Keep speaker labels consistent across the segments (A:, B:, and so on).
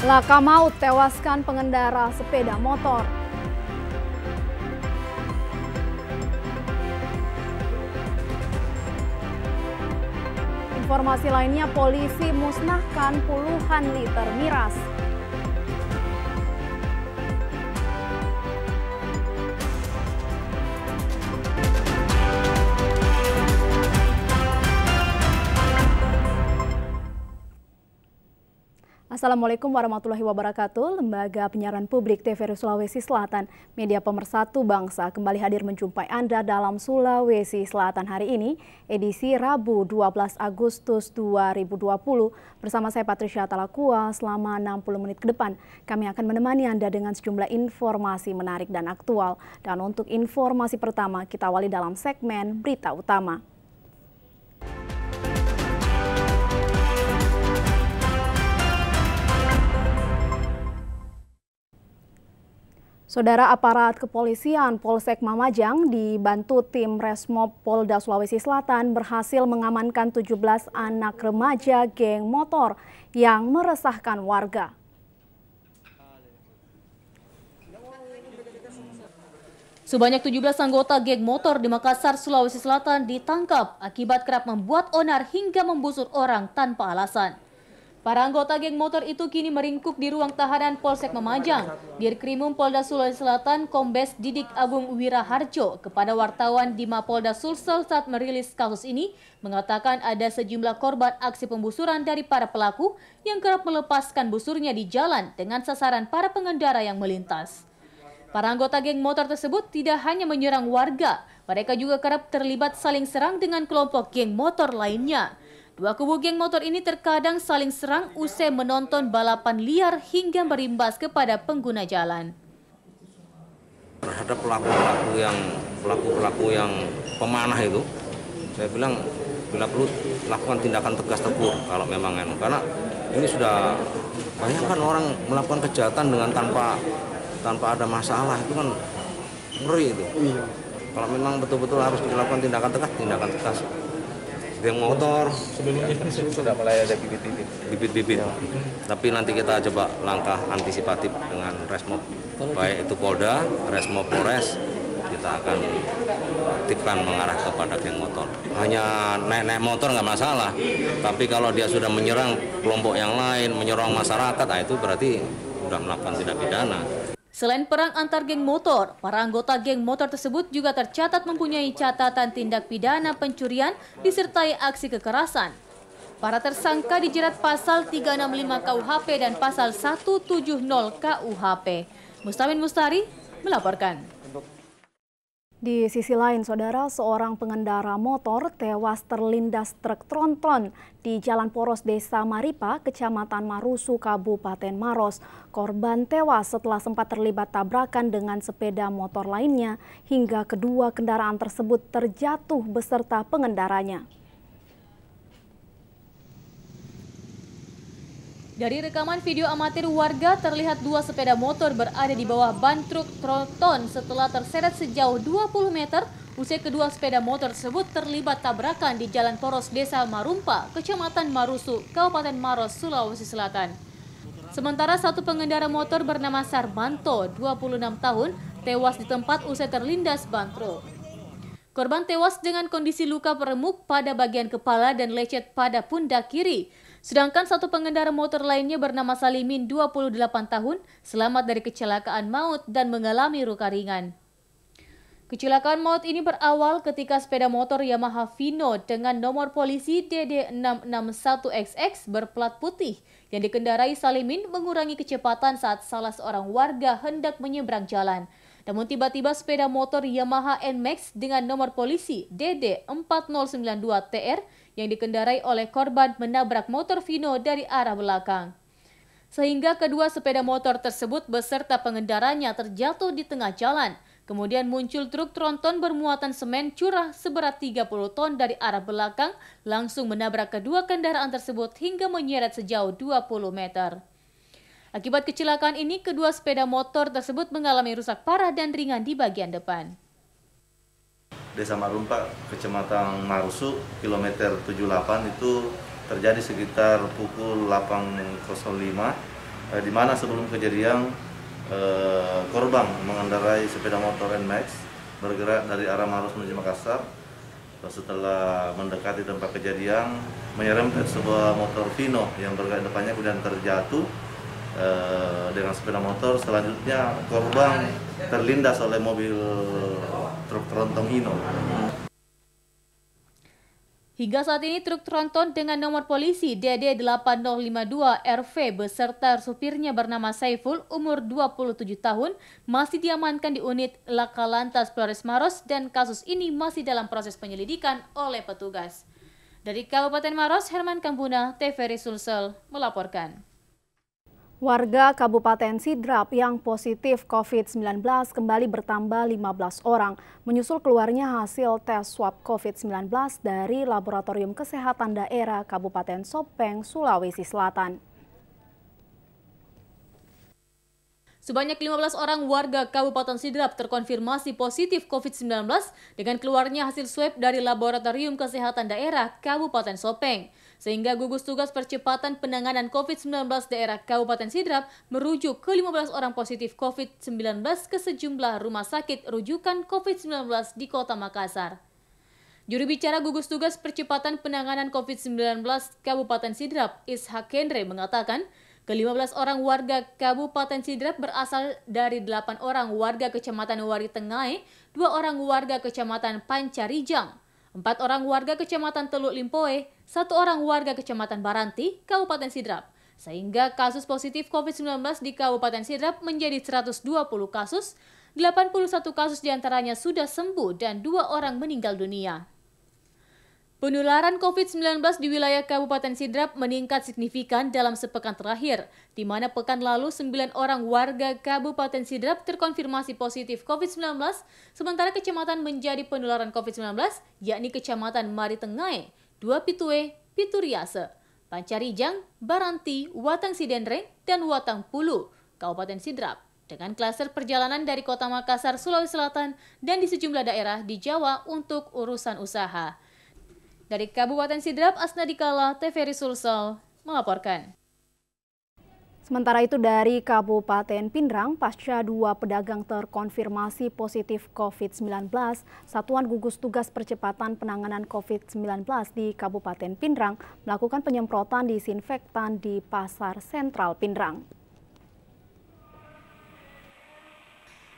A: Laka maut tewaskan pengendara sepeda motor. Informasi lainnya, polisi musnahkan puluhan liter miras. Assalamualaikum warahmatullahi wabarakatuh. Lembaga Penyiaran Publik TVRI Sulawesi Selatan, media pemersatu bangsa, kembali hadir menjumpai Anda dalam Sulawesi Selatan hari ini, edisi Rabu 12 Agustus 2020. Bersama saya Patricia Talakua, selama 60 menit ke depan, kami akan menemani Anda dengan sejumlah informasi menarik dan aktual. Dan untuk informasi pertama, kita awali dalam segmen Berita Utama. Saudara, aparat kepolisian Polsek Mamajang dibantu tim Resmob Polda Sulawesi Selatan berhasil mengamankan 17 anak remaja geng motor yang meresahkan warga.
B: Sebanyak 17 anggota geng motor di Makassar, Sulawesi Selatan ditangkap akibat kerap membuat onar hingga membusur orang tanpa alasan. Para anggota geng motor itu kini meringkuk di ruang tahanan Polsek Mamajang. Dirkrimum Polda Sulawesi Selatan Kombes Didik Agung Wiraharjo kepada wartawan di Mapolda Sulsel saat merilis kasus ini mengatakan ada sejumlah korban aksi pembusuran dari para pelaku yang kerap melepaskan busurnya di jalan dengan sasaran para pengendara yang melintas. Para anggota geng motor tersebut tidak hanya menyerang warga, mereka juga kerap terlibat saling serang dengan kelompok geng motor lainnya. Dua kubu geng motor ini terkadang saling serang usai menonton balapan liar hingga berimbas kepada pengguna jalan.
C: Terhadap pelaku-pelaku yang pemanah itu, saya bilang bila perlu lakukan tindakan tegas tegur kalau memang karena ini sudah banyak kan orang melakukan kejahatan dengan tanpa ada masalah, itu kan ngeri itu. Kalau memang betul-betul harus dilakukan tindakan tegas. Geng motor
D: sebelumnya kan sudah mulai ada bibit-bibit.
C: Tapi nanti kita coba langkah antisipatif dengan Resmob, baik itu Polda, Resmob Polres, kita akan aktifkan mengarah kepada geng motor. Hanya naik motor nggak masalah, tapi kalau dia sudah menyerang kelompok yang lain, menyerang masyarakat, itu berarti sudah melakukan tindak pidana.
B: Selain perang antar geng motor, para anggota geng motor tersebut juga tercatat mempunyai catatan tindak pidana pencurian disertai aksi kekerasan. Para tersangka dijerat pasal 365 KUHP dan pasal 170 KUHP. Mustamin Mustari melaporkan.
A: Di sisi lain, saudara, seorang pengendara motor tewas terlindas truk tronton di Jalan Poros Desa Maripa, Kecamatan Marusu, Kabupaten Maros. Korban tewas setelah sempat terlibat tabrakan dengan sepeda motor lainnya hingga kedua kendaraan tersebut terjatuh beserta pengendaranya.
B: Dari rekaman video amatir warga terlihat dua sepeda motor berada di bawah ban truk tronton setelah terseret sejauh 20 meter usai kedua sepeda motor tersebut terlibat tabrakan di Jalan Poros Desa Marumpa, Kecamatan Marusu, Kabupaten Maros, Sulawesi Selatan. Sementara satu pengendara motor bernama Sarmanto, 26 tahun, tewas di tempat usai terlindas ban truk. Korban tewas dengan kondisi luka peremuk pada bagian kepala dan lecet pada pundak kiri. Sedangkan satu pengendara motor lainnya bernama Salimin, 28 tahun, selamat dari kecelakaan maut dan mengalami luka ringan. Kecelakaan maut ini berawal ketika sepeda motor Yamaha Vino dengan nomor polisi DD661XX berplat putih yang dikendarai Salimin mengurangi kecepatan saat salah seorang warga hendak menyeberang jalan. Namun tiba-tiba sepeda motor Yamaha NMAX dengan nomor polisi DD4092TR yang dikendarai oleh korban menabrak motor Vino dari arah belakang. Sehingga kedua sepeda motor tersebut beserta pengendaranya terjatuh di tengah jalan. Kemudian muncul truk tronton bermuatan semen curah seberat 30 ton dari arah belakang langsung menabrak kedua kendaraan tersebut hingga menyeret sejauh 20 meter. Akibat kecelakaan ini, kedua sepeda motor tersebut mengalami rusak parah dan ringan di bagian depan.
D: Desa Marumpa, Kecamatan Marusu, kilometer 78 itu terjadi sekitar pukul 8.05
E: di mana sebelum kejadian korban mengendarai sepeda motor NMAX bergerak dari arah Maros menuju Makassar. Setelah mendekati tempat kejadian, menyerempet sebuah motor Vino yang bergerak depannya, kemudian terjatuh dengan sepeda motor. Selanjutnya korban terlindas oleh mobil truk tronton Hino.
B: Hingga saat ini truk tronton dengan nomor polisi DD8052 RV beserta supirnya bernama Saiful umur 27 tahun masih diamankan di unit Laka Lantas Polres Maros dan kasus ini masih dalam proses penyelidikan oleh petugas. Dari Kabupaten Maros, Herman Kampuna, TVRI Sulsel melaporkan.
A: Warga Kabupaten Sidrap yang positif COVID-19 kembali bertambah 15 orang, menyusul keluarnya hasil tes swab COVID-19 dari Laboratorium Kesehatan Daerah Kabupaten Sopeng, Sulawesi Selatan.
B: Sebanyak 15 orang warga Kabupaten Sidrap terkonfirmasi positif COVID-19 dengan keluarnya hasil swab dari Laboratorium Kesehatan Daerah Kabupaten Sopeng. Sehingga gugus tugas percepatan penanganan COVID-19 daerah Kabupaten Sidrap merujuk ke 15 orang positif COVID-19 ke sejumlah rumah sakit rujukan COVID-19 di Kota Makassar. Juru bicara gugus tugas percepatan penanganan COVID-19 Kabupaten Sidrap, Ishak Kendre, mengatakan ke-15 orang warga Kabupaten Sidrap berasal dari 8 orang warga Kecamatan Wari Tengah, 2 orang warga Kecamatan Pancarijang, 4 orang warga Kecamatan Teluk Limpoe, 1 orang warga Kecamatan Baranti, Kabupaten Sidrap. Sehingga kasus positif COVID-19 di Kabupaten Sidrap menjadi 120 kasus, 81 kasus diantaranya sudah sembuh dan 2 orang meninggal dunia. Penularan COVID-19 di wilayah Kabupaten Sidrap meningkat signifikan dalam sepekan terakhir, di mana pekan lalu 9 orang warga Kabupaten Sidrap terkonfirmasi positif COVID-19, sementara kecamatan menjadi penularan COVID-19, yakni Kecamatan Mari Tengah, 2 Pitue, Pituriase, Pancarijang, Baranti, Watang Sidenreng, dan Watang Pulu, Kabupaten Sidrap, dengan klaster perjalanan dari Kota Makassar, Sulawesi Selatan, dan di sejumlah daerah di Jawa untuk urusan usaha. Dari Kabupaten Sidrap, Asnadikala, TVRI Sulsel melaporkan.
A: Sementara itu dari Kabupaten Pindrang, pasca 2 pedagang terkonfirmasi positif COVID-19, Satuan Gugus Tugas Percepatan Penanganan COVID-19 di Kabupaten Pindrang melakukan penyemprotan disinfektan di Pasar Sentral Pindrang.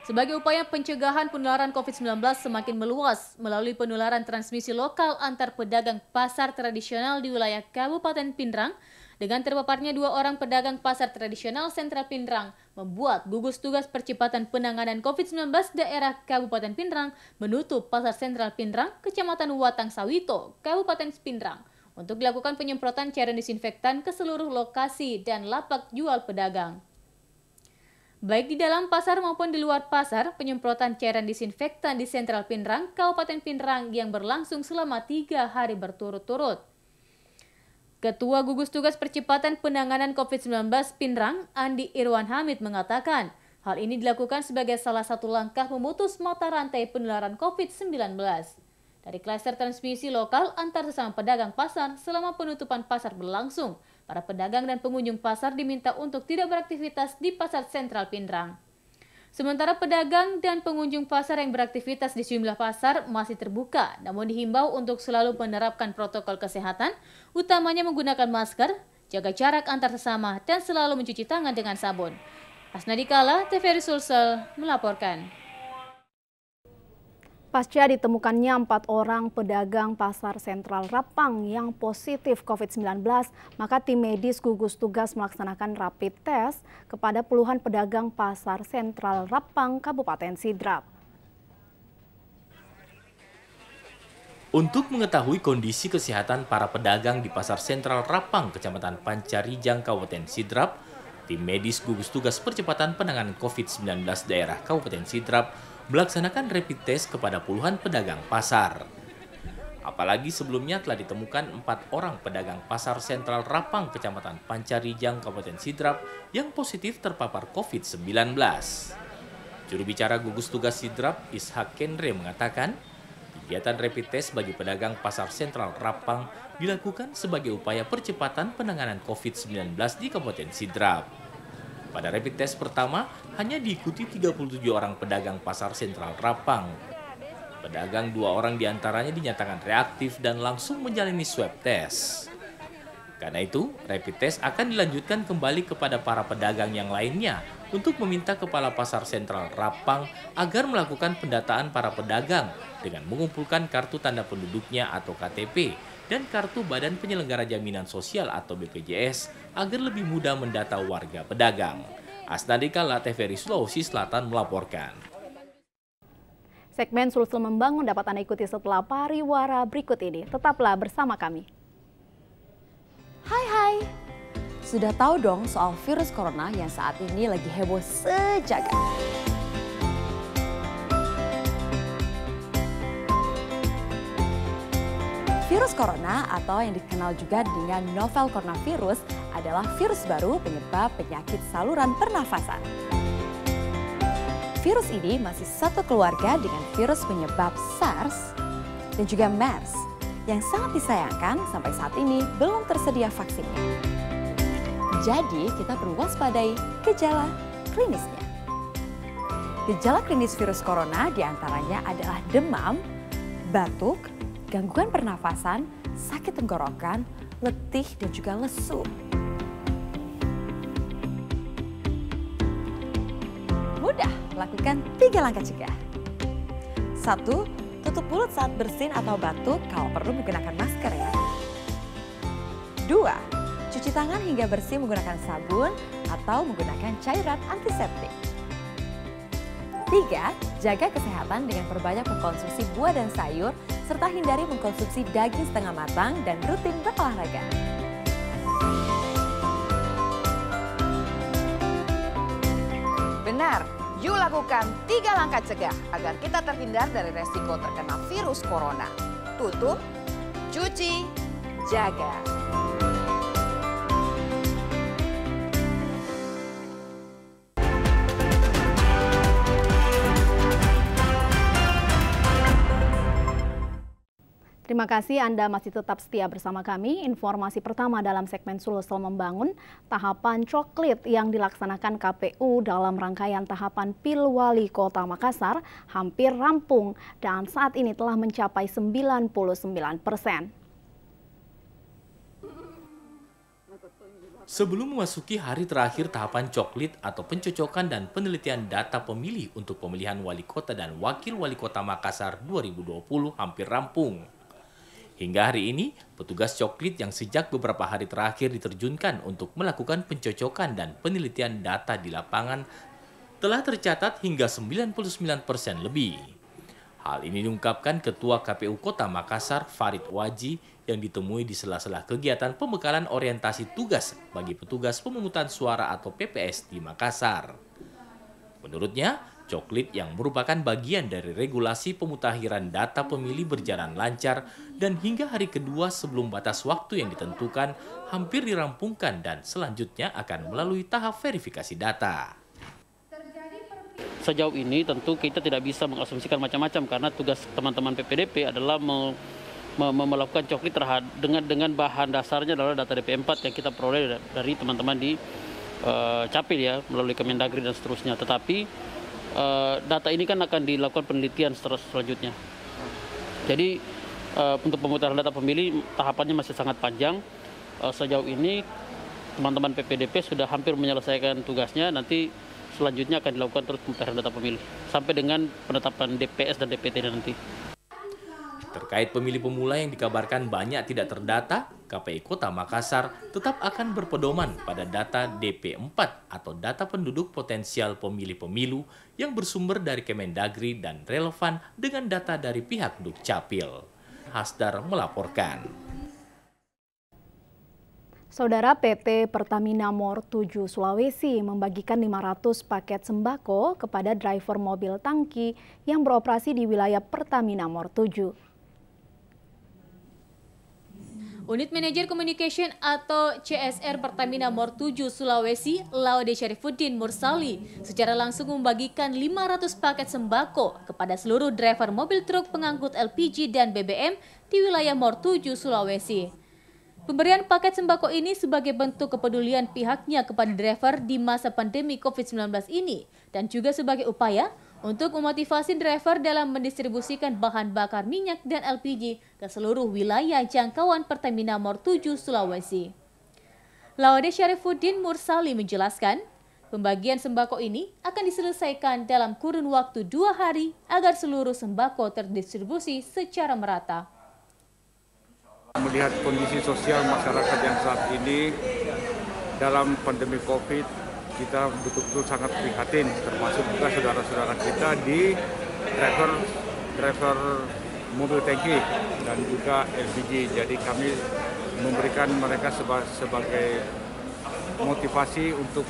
B: Sebagai upaya pencegahan penularan COVID-19 semakin meluas melalui penularan transmisi lokal antar pedagang pasar tradisional di wilayah Kabupaten Pindrang, dengan terpaparnya 2 orang pedagang pasar tradisional Sentral Pindrang, membuat gugus tugas percepatan penanganan COVID-19 daerah Kabupaten Pindrang menutup Pasar Sentral Pindrang, Kecamatan Watang Sawito, Kabupaten Pindrang, untuk dilakukan penyemprotan cairan disinfektan ke seluruh lokasi dan lapak jual pedagang. Baik di dalam pasar maupun di luar pasar, penyemprotan cairan disinfektan di Sentral Pindrang, Kabupaten Pindrang yang berlangsung selama 3 hari berturut-turut. Ketua Gugus Tugas Percepatan Penanganan COVID-19 Pindrang, Andi Irwan Hamid, mengatakan hal ini dilakukan sebagai salah satu langkah memutus mata rantai penularan COVID-19. Dari klaster transmisi lokal antar sesama pedagang pasar selama penutupan pasar berlangsung, para pedagang dan pengunjung pasar diminta untuk tidak beraktivitas di Pasar Sentral Pindrang. Sementara pedagang dan pengunjung pasar yang beraktivitas di sejumlah pasar masih terbuka, namun dihimbau untuk selalu menerapkan protokol kesehatan, utamanya menggunakan masker, jaga jarak antar sesama, dan selalu mencuci tangan dengan sabun. Asnadikala, TVRI Sulsel melaporkan.
A: Pasca ditemukannya 4 orang pedagang Pasar Sentral Rapang yang positif COVID-19, maka tim medis gugus tugas melaksanakan rapid test kepada puluhan pedagang Pasar Sentral Rapang, Kabupaten Sidrap.
F: Untuk mengetahui kondisi kesehatan para pedagang di Pasar Sentral Rapang, Kecamatan Pancarijang, Kabupaten Sidrap, tim medis gugus tugas percepatan penanganan COVID-19 daerah Kabupaten Sidrap melaksanakan rapid test kepada puluhan pedagang pasar. Apalagi sebelumnya telah ditemukan 4 orang pedagang Pasar Sentral Rapang, Kecamatan Pancarijang, Kabupaten Sidrap yang positif terpapar COVID-19. Juru bicara gugus tugas Sidrap, Ishak Kendre, mengatakan kegiatan rapid test bagi pedagang Pasar Sentral Rapang dilakukan sebagai upaya percepatan penanganan COVID-19 di Kabupaten Sidrap. Pada rapid test pertama, hanya diikuti 37 orang pedagang pasar sentral Rapang. Pedagang 2 orang diantaranya dinyatakan reaktif dan langsung menjalani swab test. Karena itu, rapid test akan dilanjutkan kembali kepada para pedagang yang lainnya untuk meminta Kepala Pasar Sentral Rapang agar melakukan pendataan para pedagang dengan mengumpulkan kartu tanda penduduknya atau KTP dan kartu Badan Penyelenggara Jaminan Sosial atau BPJS agar lebih mudah mendata warga pedagang. Asnadika TVRI Sulawesi Selatan melaporkan.
A: Segmen Sulsel Membangun dapat Anda ikuti setelah pariwara berikut ini. Tetaplah bersama kami.
G: Hai, sudah tahu dong soal virus corona yang saat ini lagi heboh sejagat. Virus corona atau yang dikenal juga dengan novel coronavirus adalah virus baru penyebab penyakit saluran pernafasan. Virus ini masih satu keluarga dengan virus penyebab SARS dan juga MERS. Yang sangat disayangkan sampai saat ini belum tersedia vaksinnya. Jadi kita perlu waspadai gejala klinisnya. Gejala klinis virus corona diantaranya adalah demam, batuk, gangguan pernafasan, sakit tenggorokan, letih dan juga lesu. Mudah, lakukan 3 langkah cegah. 1. Tutup mulut saat bersin atau batuk, kalau perlu menggunakan masker ya. 2. Cuci tangan hingga bersih menggunakan sabun atau menggunakan cairan antiseptik. 3. Jaga kesehatan dengan perbanyak mengkonsumsi buah dan sayur, serta hindari mengkonsumsi daging setengah matang dan rutin berolahraga.
H: Benar. Yuk lakukan 3 langkah cegah agar kita terhindar dari resiko terkena virus corona. Tutup, cuci, jaga.
A: Terima kasih Anda masih tetap setia bersama kami. Informasi pertama dalam segmen Sulsel Membangun, tahapan coklit yang dilaksanakan KPU dalam rangkaian tahapan Pilwali Kota Makassar hampir rampung dan saat ini telah mencapai 99%.
F: Sebelum memasuki hari terakhir tahapan coklit atau pencocokan dan penelitian data pemilih untuk pemilihan wali kota dan wakil wali kota Makassar 2020 hampir rampung. Hingga hari ini, petugas coklit yang sejak beberapa hari terakhir diterjunkan untuk melakukan pencocokan dan penelitian data di lapangan telah tercatat hingga 99% lebih. Hal ini diungkapkan Ketua KPU Kota Makassar, Farid Waji, yang ditemui di sela-sela kegiatan pembekalan orientasi tugas bagi petugas pemungutan suara atau PPS di Makassar. Menurutnya, coklit yang merupakan bagian dari regulasi pemutakhiran data pemilih berjalan lancar dan hingga hari kedua sebelum batas waktu yang ditentukan hampir dirampungkan dan selanjutnya akan melalui tahap verifikasi data.
I: Sejauh ini tentu kita tidak bisa mengasumsikan macam-macam karena tugas teman-teman PPDP adalah melakukan coklit dengan bahan dasarnya adalah data DP4 yang kita peroleh dari teman-teman di Capil ya melalui Kemendagri dan seterusnya. Tetapi data ini kan akan dilakukan penelitian selanjutnya. Jadi untuk pemutaran data pemilih tahapannya masih sangat panjang. Sejauh ini teman-teman PPDP sudah hampir menyelesaikan tugasnya. Nanti selanjutnya akan dilakukan terus pemutaran data pemilih sampai dengan penetapan DPS dan DPT nanti.
F: Terkait pemilih pemula yang dikabarkan banyak tidak terdata, KPI Kota Makassar tetap akan berpedoman pada data DP4 atau data penduduk potensial pemilih pemilu yang bersumber dari Kemendagri dan relevan dengan data dari pihak Dukcapil. Hasdar melaporkan.
A: Saudara, PT Pertamina Mor 7 Sulawesi membagikan 500 paket sembako kepada driver mobil tangki yang beroperasi di wilayah Pertamina Mor 7.
B: Unit Manajer Communication atau CSR Pertamina Mor 7 Sulawesi, Laude Syarifuddin Mursali, secara langsung membagikan 500 paket sembako kepada seluruh driver mobil truk pengangkut LPG dan BBM di wilayah Mor 7 Sulawesi. Pemberian paket sembako ini sebagai bentuk kepedulian pihaknya kepada driver di masa pandemi COVID-19 ini dan juga sebagai upaya untuk memotivasi driver dalam mendistribusikan bahan bakar minyak dan LPG ke seluruh wilayah jangkauan Pertamina Mor 7 Sulawesi. Laude Syarifuddin Mursali menjelaskan, pembagian sembako ini akan diselesaikan dalam kurun waktu 2 hari agar seluruh sembako terdistribusi secara merata.
J: Melihat kondisi sosial masyarakat yang saat ini dalam pandemi COVID, kita betul-betul sangat prihatin, termasuk juga saudara-saudara kita di driver mobil tangki dan juga LPG. Jadi kami memberikan mereka sebagai motivasi untuk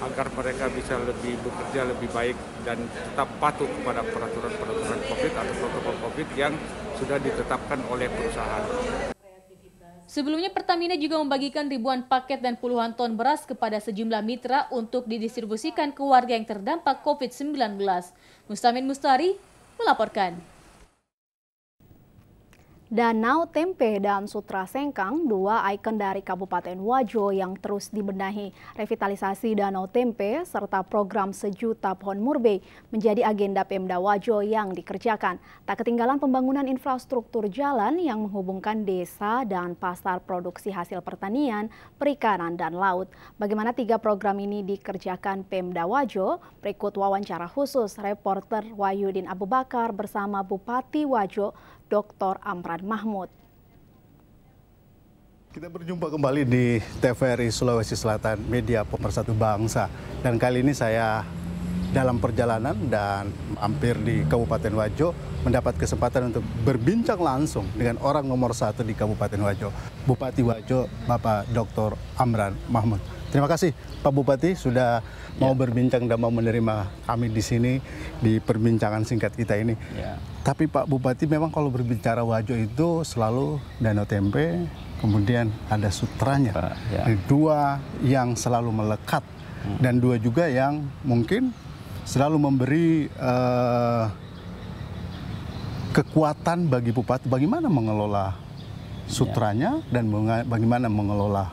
J: agar mereka bisa lebih bekerja lebih baik dan tetap patuh kepada peraturan-peraturan COVID atau protokol COVID yang sudah ditetapkan oleh perusahaan.
B: Sebelumnya Pertamina juga membagikan ribuan paket dan puluhan ton beras kepada sejumlah mitra untuk didistribusikan ke warga yang terdampak COVID-19. Mustamin Mustari melaporkan.
A: Danau Tempe dan Sutra Sengkang, 2 ikon dari Kabupaten Wajo yang terus dibenahi. Revitalisasi Danau Tempe serta program Sejuta Pohon Murbei menjadi agenda Pemda Wajo yang dikerjakan. Tak ketinggalan pembangunan infrastruktur jalan yang menghubungkan desa dan pasar produksi hasil pertanian, perikanan, dan laut. Bagaimana 3 program ini dikerjakan Pemda Wajo? Berikut wawancara khusus reporter Wahyudin Abu Bakar bersama Bupati Wajo, Dr. Amran Mahmud.
K: Kita berjumpa kembali di TVRI Sulawesi Selatan, media pemersatu bangsa. Dan kali ini saya dalam perjalanan dan hampir di Kabupaten Wajo mendapat kesempatan untuk berbincang langsung dengan orang nomor 1 di Kabupaten Wajo, Bupati Wajo, Bapak Dr. Amran Mahmud. Terima kasih Pak Bupati sudah mau berbincang dan mau menerima kami di sini di perbincangan singkat kita ini. Tapi Pak Bupati, memang kalau berbicara Wajo itu selalu Danau Tempe, kemudian ada sutranya. 2 yang selalu melekat dan 2 juga yang mungkin selalu memberi kekuatan bagi Bupati bagaimana mengelola sutranya dan bagaimana mengelola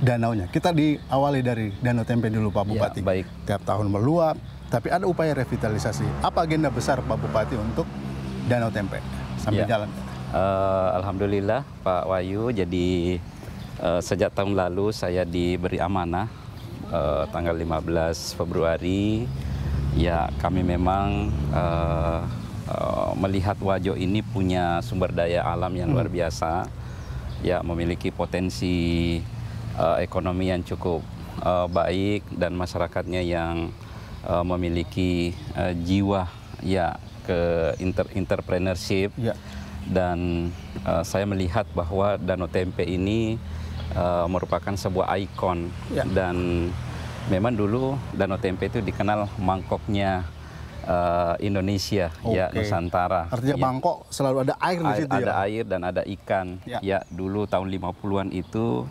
K: danaunya. Kita diawali dari Danau Tempe dulu Pak Bupati.
L: Baik.
K: Tiap tahun meluap, tapi ada upaya revitalisasi. Apa agenda besar Pak Bupati untuk Danau Tempe sampai jalan?
L: Alhamdulillah Pak Wahyu, jadi sejak tahun lalu saya diberi amanah tanggal 15 Februari. Ya, kami memang melihat Wajo ini punya sumber daya alam yang luar biasa. Ya, memiliki potensi ekonomi yang cukup baik dan masyarakatnya yang memiliki jiwa ke entrepreneurship. Dan saya melihat bahwa Danau Tempe ini merupakan sebuah ikon dan memang dulu Danau Tempe itu dikenal mangkoknya Indonesia, Nusantara.
K: Artinya mangkok selalu ada air di situ.
L: Ada air dan ada ikan. Ya, dulu tahun 50-an itu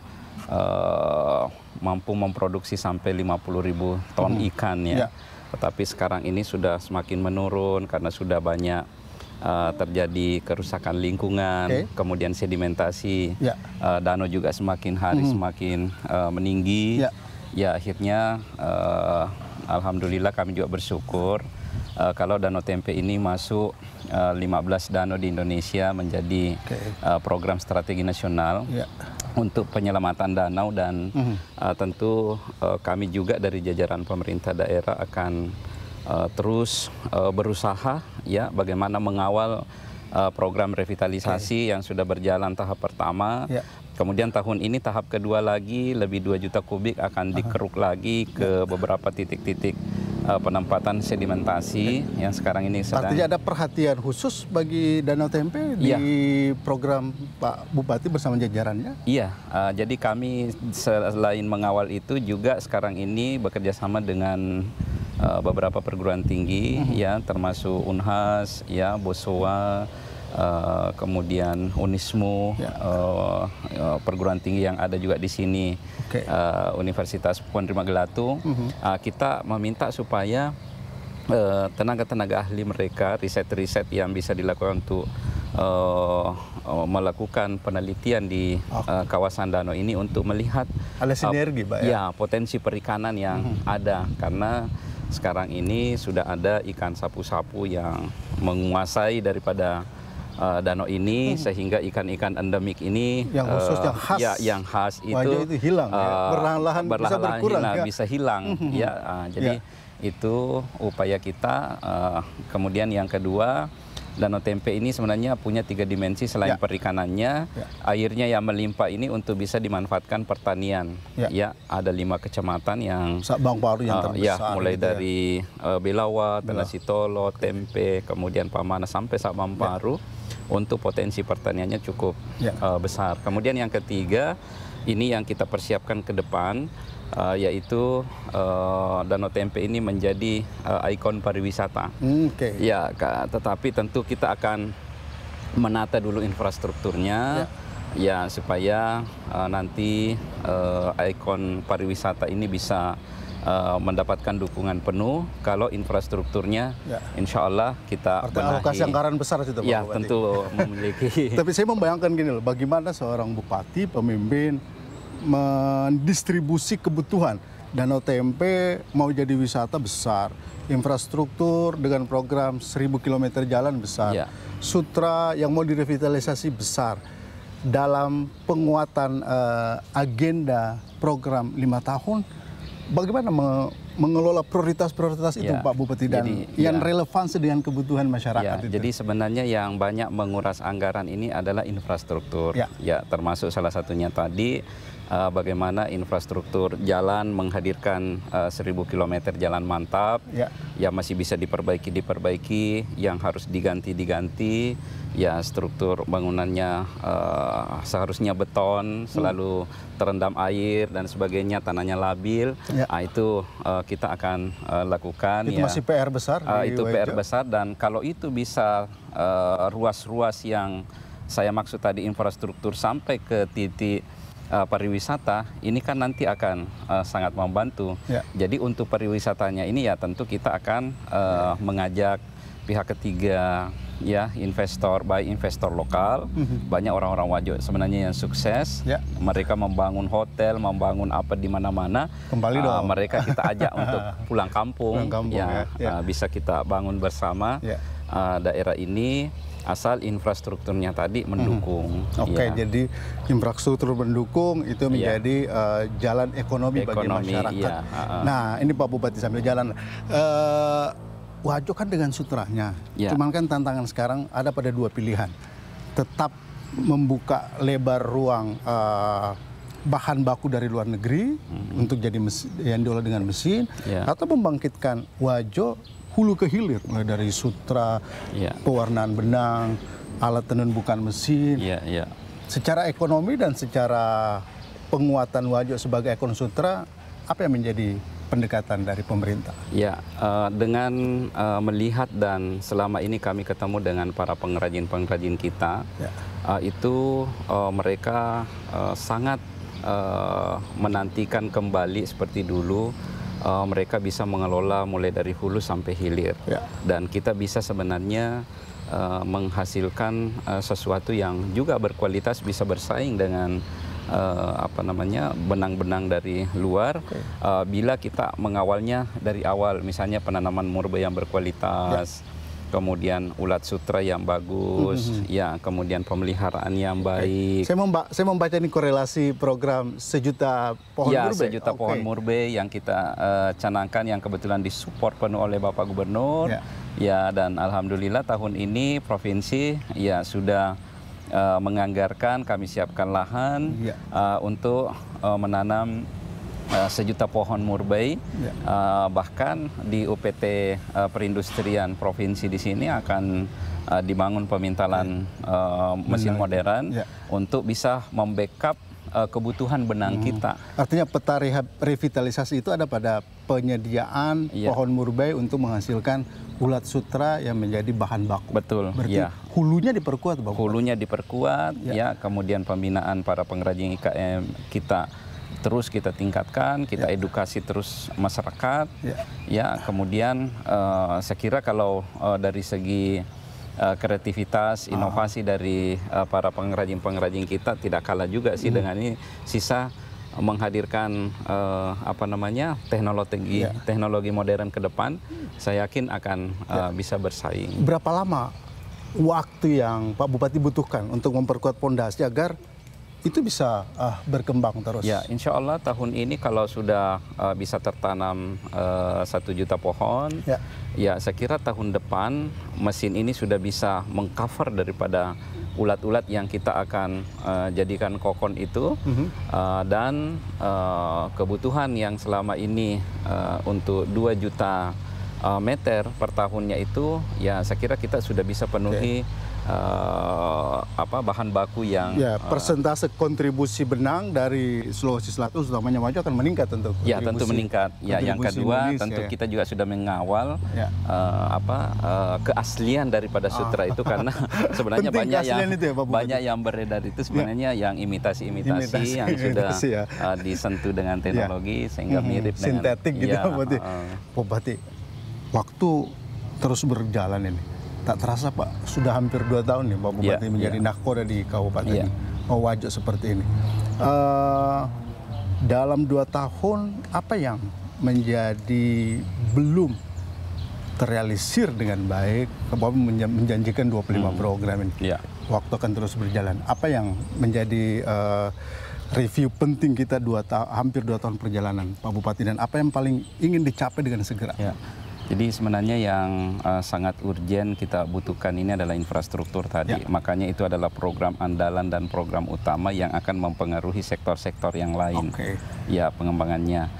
L: mampu memproduksi sampai 50.000 ton ikan ya. Tetapi sekarang ini sudah semakin menurun karena sudah banyak terjadi kerusakan lingkungan, kemudian sedimentasi, danau juga semakin hari semakin meninggi. Ya, akhirnya alhamdulillah kami juga bersyukur kalau Danau Tempe ini masuk 15 danau di Indonesia menjadi program strategi nasional untuk penyelamatan danau dan tentu kami juga dari jajaran pemerintah daerah akan terus berusaha bagaimana mengawal program revitalisasi yang sudah berjalan tahap pertama. Kemudian tahun ini tahap kedua lagi, lebih 2 juta kubik akan dikeruk lagi ke beberapa titik-titik penempatan sedimentasi yang sekarang ini sedang.
K: Artinya ada perhatian khusus bagi Danau Tempe di program Pak Bupati bersama jajarannya?
L: Iya, jadi kami selain mengawal itu juga sekarang ini bekerja sama dengan beberapa perguruan tinggi, termasuk Unhas, Bosowa, kemudian Unismu, perguruan tinggi yang ada juga di sini, Universitas Puan Rima Gelatu. Kita meminta supaya tenaga-tenaga ahli mereka, riset-riset yang bisa dilakukan untuk melakukan penelitian di kawasan danau ini untuk melihat
K: ada sinergi, Pak, ya?
L: Potensi perikanan yang ada, karena sekarang ini sudah ada ikan sapu-sapu yang menguasai daripada danau ini, sehingga ikan-ikan endemik ini
K: yang khusus yang khas
L: itu
K: hilang, perlahan-lahan bisa berkurang,
L: bisa hilang. Jadi itu upaya kita. Kemudian yang kedua, Danau Tempe ini sebenarnya punya 3 dimensi selain perikanannya, airnya yang melimpah ini untuk bisa dimanfaatkan pertanian. Ada 5 kecamatan yang
K: Sabang Paru yang terbesar.
L: Mulai dari Belawa, Tenasitolo, Tempe, kemudian Pamanas sampai Sabang Paru, untuk potensi pertaniannya cukup besar. Kemudian yang ketiga, ini yang kita persiapkan ke depan, yaitu Danau Tempe ini menjadi ikon pariwisata. Tetapi tentu kita akan menata dulu infrastrukturnya, supaya nanti ikon pariwisata ini bisa mendapatkan dukungan penuh kalau infrastrukturnya insya Allah kita benahi.
K: Alokasi anggaran besar itu, Pak Bupati.
L: Tentu memiliki.
K: Tapi saya membayangkan gini loh, bagaimana seorang bupati, pemimpin mendistribusi kebutuhan. Danau Tempe mau jadi wisata besar, infrastruktur dengan program 1000 km jalan besar, Sutra yang mau direvitalisasi besar, dalam penguatan agenda program 5 tahun, bagaimana mengelola prioritas-prioritas itu, Pak Bupati, dan yang relevansi dengan kebutuhan masyarakat itu?
L: Jadi sebenarnya yang banyak menguras anggaran ini adalah infrastruktur, termasuk salah satunya tadi bagaimana infrastruktur jalan, menghadirkan 1000 km jalan mantap, yang masih bisa diperbaiki, yang harus diganti, struktur bangunannya seharusnya beton, selalu terendam air dan sebagainya, tanahnya labil. Itu kita akan lakukan.
K: Itu masih PR besar.
L: Itu PR besar, dan kalau itu bisa ruas-ruas yang saya maksud tadi, infrastruktur sampai ke titik pariwisata, ini kan nanti akan sangat membantu. Jadi untuk pariwisatanya ini tentu kita akan mengajak pihak ketiga, investor, baik investor lokal, banyak orang-orang Wajo sebenarnya yang sukses. Mereka membangun hotel, membangun apa di mana-mana.
K: Kembali dong.
L: Mereka kita ajak untuk pulang kampung, bisa kita bangun bersama daerah ini, asal infrastrukturnya tadi mendukung.
K: Jadi infrastruktur mendukung itu menjadi jalan ekonomi bagi masyarakat. Nah, ini Pak Bupati sambil jalan. Wajo kan dengan sutranya. Cuman kan tantangan sekarang ada pada 2 pilihan. Tetap membuka lebar ruang bahan baku dari luar negeri untuk jadi yang diolah dengan mesin, atau membangkitkan Wajo hulu ke hilir, mulai dari sutra, pewarnaan benang, alat tenun bukan mesin. Secara ekonomi dan secara penguatan Wajo sebagai ikon sutra, apa yang menjadi pendekatan dari pemerintah?
L: Dengan melihat dan selama ini kami ketemu dengan para pengrajin-pengrajin kita, itu mereka sangat menantikan kembali seperti dulu. Mereka bisa mengelola mulai dari hulu sampai hilir, dan kita bisa sebenarnya menghasilkan sesuatu yang juga berkualitas, bisa bersaing dengan benang-benang dari luar, bila kita mengawalnya dari awal, misalnya penanaman murbei yang berkualitas, kemudian ulat sutra yang bagus, kemudian pemeliharaan yang baik.
K: Saya membaca ini korelasi program 1 juta pohon murbei. 1 juta
L: pohon murbei yang kita canangkan, yang kebetulan disupport penuh oleh Bapak Gubernur. Dan alhamdulillah tahun ini provinsi sudah menganggarkan, kami siapkan lahan untuk menanam 1 juta pohon murbei. Bahkan di UPT Perindustrian Provinsi di sini akan dibangun pemintalan mesin modern untuk bisa membackup kebutuhan benang kita.
K: Artinya peta revitalisasi itu ada pada penyediaan pohon murbei untuk menghasilkan ulat sutra yang menjadi bahan baku.
L: Betul.
K: Berarti hulunya diperkuat, Bapak?
L: Hulunya diperkuat, kemudian pembinaan para pengrajin IKM kita terus kita tingkatkan, kita edukasi terus masyarakat. Kemudian saya kira kalau dari segi kreativitas, inovasi dari para pengrajin-pengrajin kita tidak kalah juga sih dengan ini. Sisa menghadirkan teknologi modern ke depan, saya yakin akan bisa bersaing.
K: Berapa lama waktu yang Pak Bupati butuhkan untuk memperkuat fondasi agar itu bisa berkembang terus?
L: Ya, insya Allah tahun ini kalau sudah bisa tertanam 1 juta pohon, ya saya kira tahun depan mesin ini sudah bisa mengcover daripada ulat-ulat yang kita akan jadikan kokon itu, dan kebutuhan yang selama ini untuk 2 juta meter per tahunnya itu, ya saya kira kita sudah bisa penuhi bahan baku yang
K: persentase kontribusi benang dari Sulawesi Selatan utamanya Wajo akan meningkat tentu.
L: Ya tentu meningkat. Ya yang kedua tentu kita juga sudah mengawal keaslian daripada sutra itu karena sebenarnya banyak yang beredar itu sebenarnya yang imitasi yang sudah disentuh dengan teknologi sehingga mirip dengan
K: sintetik gitu Bupati. Waktu terus berjalan ini. Tak terasa Pak, sudah hampir 2 tahun nih Pak Bupati menjadi nahkoda di Kabupaten Wajo seperti ini. Dalam 2 tahun, apa yang menjadi belum terrealisir dengan baik? Kabupaten menjanjikan 25 program ini. Waktu akan terus berjalan. Apa yang menjadi review penting kita hampir 2 tahun perjalanan Pak Bupati, dan apa yang paling ingin dicapai dengan segera?
L: Jadi sebenarnya yang sangat urgen kita butuhkan ini adalah infrastruktur tadi. Makanya itu adalah program andalan dan program utama yang akan mempengaruhi sektor-sektor yang lain. Ya, pengembangannya.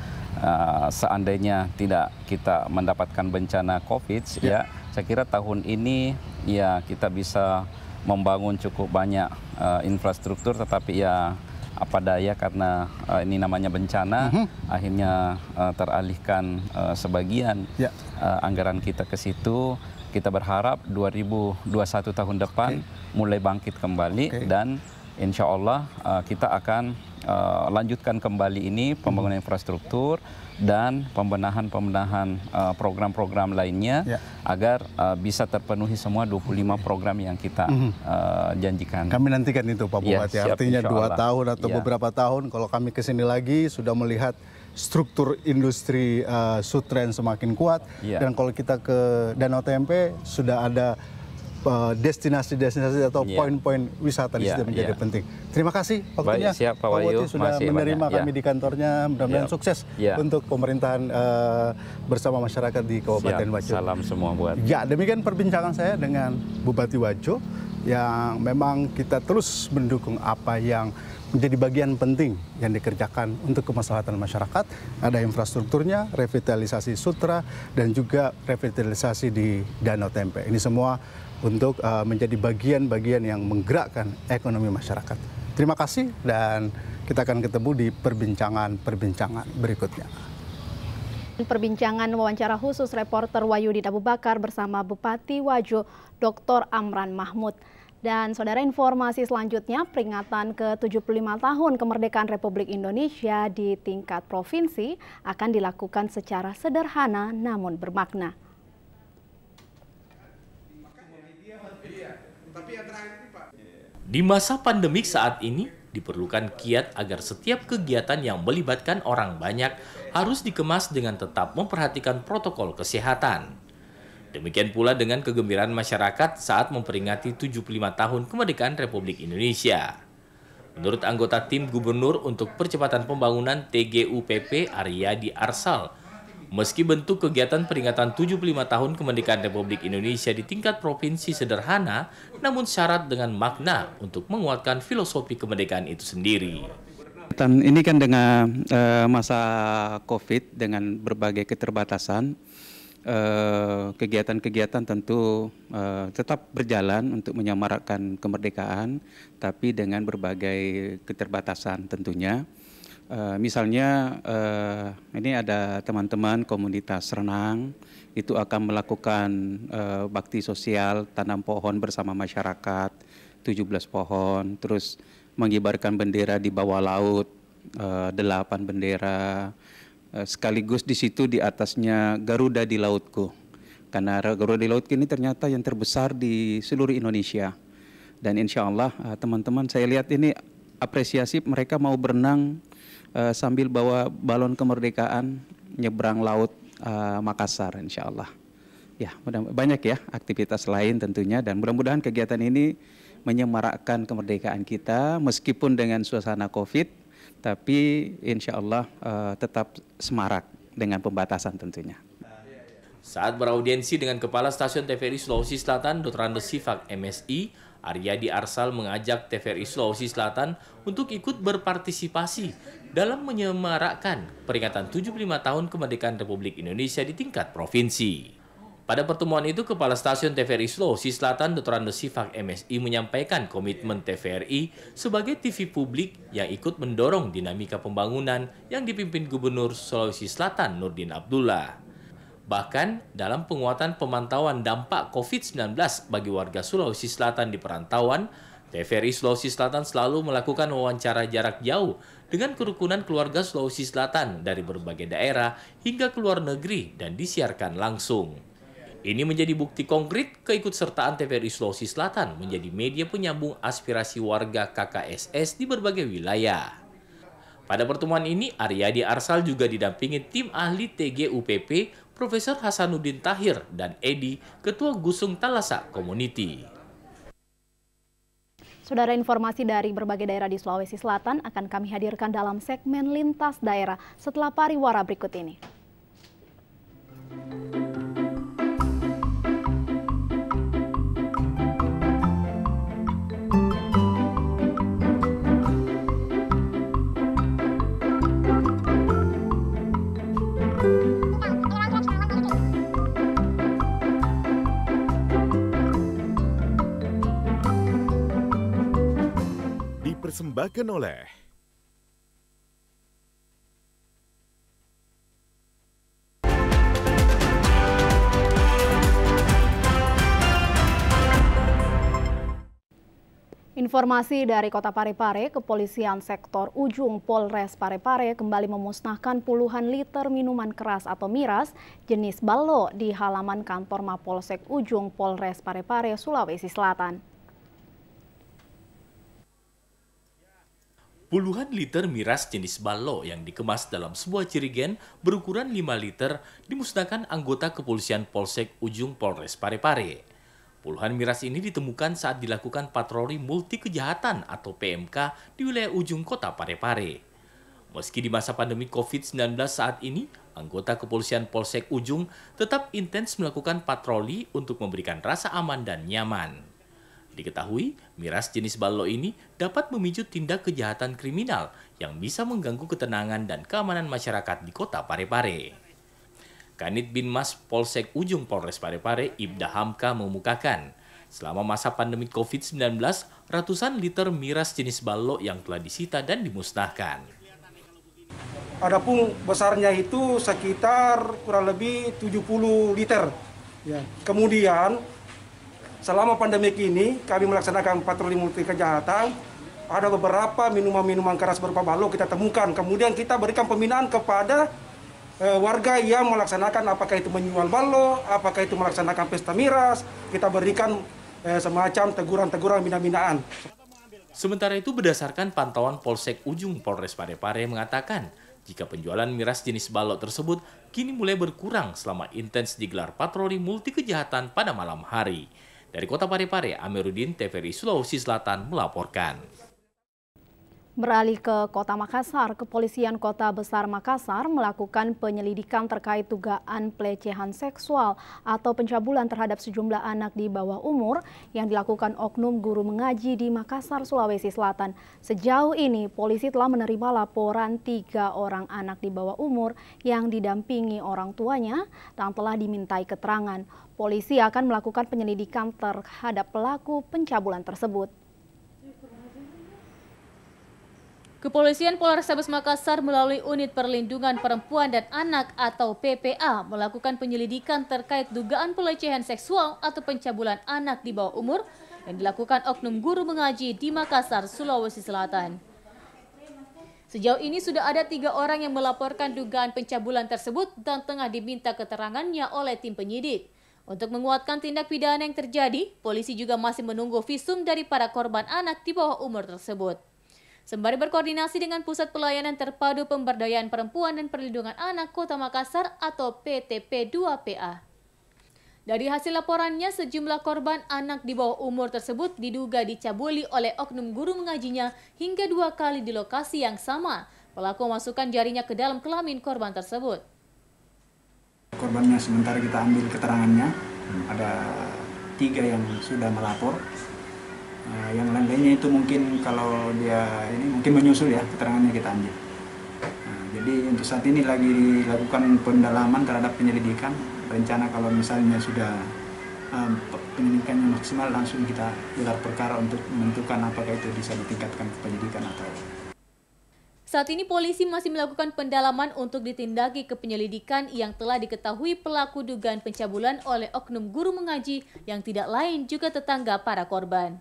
L: Seandainya tidak kita mendapatkan bencana COVID, ya saya kira tahun ini ya kita bisa membangun cukup banyak infrastruktur, tetapi ya apa daya karena ini namanya bencana, akhirnya teralihkan sebagian anggaran kita ke situ. Kita berharap 2021 tahun depan mulai bangkit kembali dan insya Allah kita akan lanjutkan kembali ini pembangunan infrastruktur dan pembenahan program-program lainnya agar bisa terpenuhi semua 25 program yang kita janjikan.
K: Kami nantikan itu Pak Bupati, artinya 2 tahun atau beberapa tahun kalau kami kesini lagi sudah melihat struktur industri sutra yang semakin kuat, dan kalau kita ke Danau Tempe sudah ada destinasi-destinasi atau poin-poin wisata di situ menjadi penting. Terima kasih waktunya.
L: Baik, Pak Wahyu
K: sudah menerima kami di kantornya. Mudah-mudahan sukses untuk pemerintahan bersama masyarakat di Kabupaten Wajo.
L: Salam semua buat.
K: Ya, demikian perbincangan saya dengan Bupati Wajo yang memang kita terus mendukung apa yang menjadi bagian penting yang dikerjakan untuk kemaslahatan masyarakat. Ada infrastrukturnya, revitalisasi sutra, dan juga revitalisasi di Danau Tempe. Ini semua untuk menjadi bagian-bagian yang menggerakkan ekonomi masyarakat. Terima kasih dan kita akan ketemu di perbincangan berikutnya.
A: Perbincangan wawancara khusus reporter Wahyudin Abu Bakar bersama Bupati Wajo Dr. Amran Mahmud. Dan saudara, informasi selanjutnya, peringatan ke-75 tahun kemerdekaan Republik Indonesia di tingkat provinsi akan dilakukan secara sederhana namun bermakna.
F: Di masa pandemik saat ini, diperlukan kiat agar setiap kegiatan yang melibatkan orang banyak harus dikemas dengan tetap memperhatikan protokol kesehatan. Demikian pula dengan kegembiraan masyarakat saat memperingati 75 tahun kemerdekaan Republik Indonesia. Menurut anggota tim gubernur untuk percepatan pembangunan TGUPP Aryadi Arsal, meski bentuk kegiatan peringatan 75 tahun kemerdekaan Republik Indonesia di tingkat provinsi sederhana, namun syarat dengan makna untuk menguatkan filosofi kemerdekaan itu sendiri.
M: Ini kan dengan masa COVID dengan berbagai keterbatasan, kegiatan-kegiatan tentu tetap berjalan untuk menyemarakkan kemerdekaan, tapi dengan berbagai keterbatasan tentunya. Misalnya ini ada teman-teman komunitas renang, itu akan melakukan bakti sosial, tanam pohon bersama masyarakat, 17 pohon, terus mengibarkan bendera di bawah laut, 8 bendera, sekaligus di situ di atasnya Garuda di lautku. Karena Garuda di Laut ini ternyata yang terbesar di seluruh Indonesia. Dan insya Allah teman-teman saya lihat ini apresiasi mereka mau berenang sambil bawa balon kemerdekaan nyebrang laut Makassar insya Allah. Ya, banyak ya aktivitas lain tentunya dan mudah-mudahan kegiatan ini menyemarakkan kemerdekaan kita meskipun dengan suasana Covid, tapi insya Allah tetap semarak dengan pembatasan tentunya.
F: Saat beraudiensi dengan Kepala Stasiun TVRI Sulawesi Selatan, Dr. Andes Sifak MSI, Aryadi Arsal mengajak TVRI Sulawesi Selatan untuk ikut berpartisipasi dalam menyemarakkan peringatan 75 tahun kemerdekaan Republik Indonesia di tingkat provinsi. Pada pertemuan itu, Kepala Stasiun TVRI Sulawesi Selatan, Dr. Andes Sifak MSI menyampaikan komitmen TVRI sebagai TV publik yang ikut mendorong dinamika pembangunan yang dipimpin Gubernur Sulawesi Selatan, Nurdin Abdullah. Bahkan dalam penguatan pemantauan dampak COVID-19 bagi warga Sulawesi Selatan di perantauan, TVRI Sulawesi Selatan selalu melakukan wawancara jarak jauh dengan kerukunan keluarga Sulawesi Selatan dari berbagai daerah hingga ke luar negeri dan disiarkan langsung. Ini menjadi bukti konkret keikutsertaan TVRI Sulawesi Selatan menjadi media penyambung aspirasi warga KKSS di berbagai wilayah. Pada pertemuan ini, Aryadi Arsal juga didampingi tim ahli TGUPP, Profesor Hasanuddin Tahir dan Edi, Ketua Gusung Talasa Community.
A: Saudara, informasi dari berbagai daerah di Sulawesi Selatan akan kami hadirkan dalam segmen Lintas Daerah setelah pariwara berikut ini.
N: Dipersembahkan oleh
A: Informasi dari Kota Parepare, Kepolisian Sektor Ujung Polres Parepare kembali memusnahkan puluhan liter minuman keras atau miras jenis ballo di halaman kantor Mapolsek Ujung Polres Parepare, Sulawesi Selatan.
F: Puluhan liter miras jenis ballo yang dikemas dalam sebuah jerigen berukuran 5 liter dimusnahkan anggota Kepolisian Polsek Ujung Polres Parepare. Puluhan miras ini ditemukan saat dilakukan patroli multi kejahatan atau PMK di wilayah ujung kota Parepare. Meski di masa pandemi COVID-19 saat ini, anggota Kepolisian Polsek Ujung tetap intens melakukan patroli untuk memberikan rasa aman dan nyaman. Diketahui, miras jenis ballo ini dapat memicu tindak kejahatan kriminal yang bisa mengganggu ketenangan dan keamanan masyarakat di kota Parepare. Kanit Binmas Polsek Ujung Polres Parepare, Ibda Hamka memukakan, selama masa pandemi COVID-19, ratusan liter miras jenis ballo yang telah disita dan dimusnahkan.
O: Adapun besarnya itu sekitar kurang lebih 70 liter. Ya. Kemudian, selama pandemi ini, kami melaksanakan patroli multi kejahatan, ada beberapa minuman-minuman keras berupa ballo kita temukan. Kemudian kita berikan pembinaan kepada warga yang melaksanakan apakah itu menjual ballo, apakah itu melaksanakan pesta miras, kita berikan semacam teguran-teguran bina-binaan.
F: Sementara itu berdasarkan pantauan Polsek Ujung Polres Parepare mengatakan, jika penjualan miras jenis ballo tersebut kini mulai berkurang selama intens digelar patroli multi kejahatan pada malam hari. Dari Kota Parepare, Amiruddin, TVRI Sulawesi Selatan melaporkan.
A: Beralih ke Kota Makassar, Kepolisian Kota Besar Makassar melakukan penyelidikan terkait dugaan pelecehan seksual atau pencabulan terhadap sejumlah anak di bawah umur yang dilakukan oknum guru mengaji di Makassar, Sulawesi Selatan. Sejauh ini, polisi telah menerima laporan 3 orang anak di bawah umur yang didampingi orang tuanya dan telah dimintai keterangan. Polisi akan melakukan penyelidikan terhadap pelaku pencabulan tersebut.
B: Kepolisian Polrestabes Makassar melalui Unit Perlindungan Perempuan dan Anak atau PPA melakukan penyelidikan terkait dugaan pelecehan seksual atau pencabulan anak di bawah umur yang dilakukan oknum guru mengaji di Makassar, Sulawesi Selatan. Sejauh ini sudah ada 3 orang yang melaporkan dugaan pencabulan tersebut dan tengah diminta keterangannya oleh tim penyidik. Untuk menguatkan tindak pidana yang terjadi, polisi juga masih menunggu visum dari para korban anak di bawah umur tersebut. Sembari berkoordinasi dengan Pusat Pelayanan Terpadu Pemberdayaan Perempuan dan Perlindungan Anak Kota Makassar atau PTP2PA. Dari hasil laporannya, sejumlah korban anak di bawah umur tersebut diduga dicabuli oleh oknum guru mengajinya hingga 2 kali di lokasi yang sama. Pelaku memasukkan jarinya ke dalam kelamin korban tersebut.
P: Korbannya sementara kita ambil keterangannya, ada 3 yang sudah melapor. Yang lain-lainnya itu mungkin kalau dia ini mungkin menyusul ya, keterangannya kita ambil. Jadi untuk saat ini lagi dilakukan pendalaman terhadap penyelidikan. Rencana kalau misalnya sudah penyelidikannya maksimal, langsung kita gelar perkara untuk menentukan apakah itu bisa ditingkatkan ke penyidikan atau.
B: Saat ini polisi masih melakukan pendalaman untuk ditindaki ke penyelidikan yang telah diketahui pelaku dugaan pencabulan oleh oknum guru mengaji yang tidak lain juga tetangga para korban.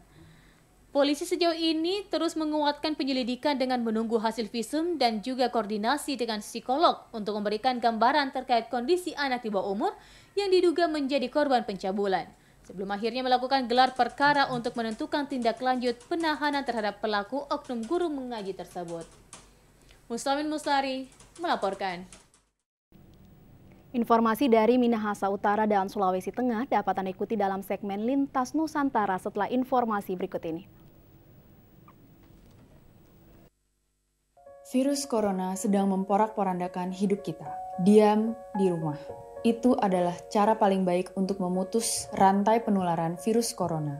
B: Polisi sejauh ini terus menguatkan penyelidikan dengan menunggu hasil visum dan juga koordinasi dengan psikolog untuk memberikan gambaran terkait kondisi anak di bawah umur yang diduga menjadi korban pencabulan. Sebelum akhirnya melakukan gelar perkara untuk menentukan tindak lanjut penahanan terhadap pelaku oknum guru mengaji tersebut. Mustamin Mustari melaporkan.
A: Informasi dari Minahasa Utara dan Sulawesi Tengah dapat Anda ikuti dalam segmen Lintas Nusantara setelah informasi berikut ini.
Q: Virus corona sedang memporak-porandakan hidup kita. Diam di rumah. Itu adalah cara paling baik untuk memutus rantai penularan virus corona.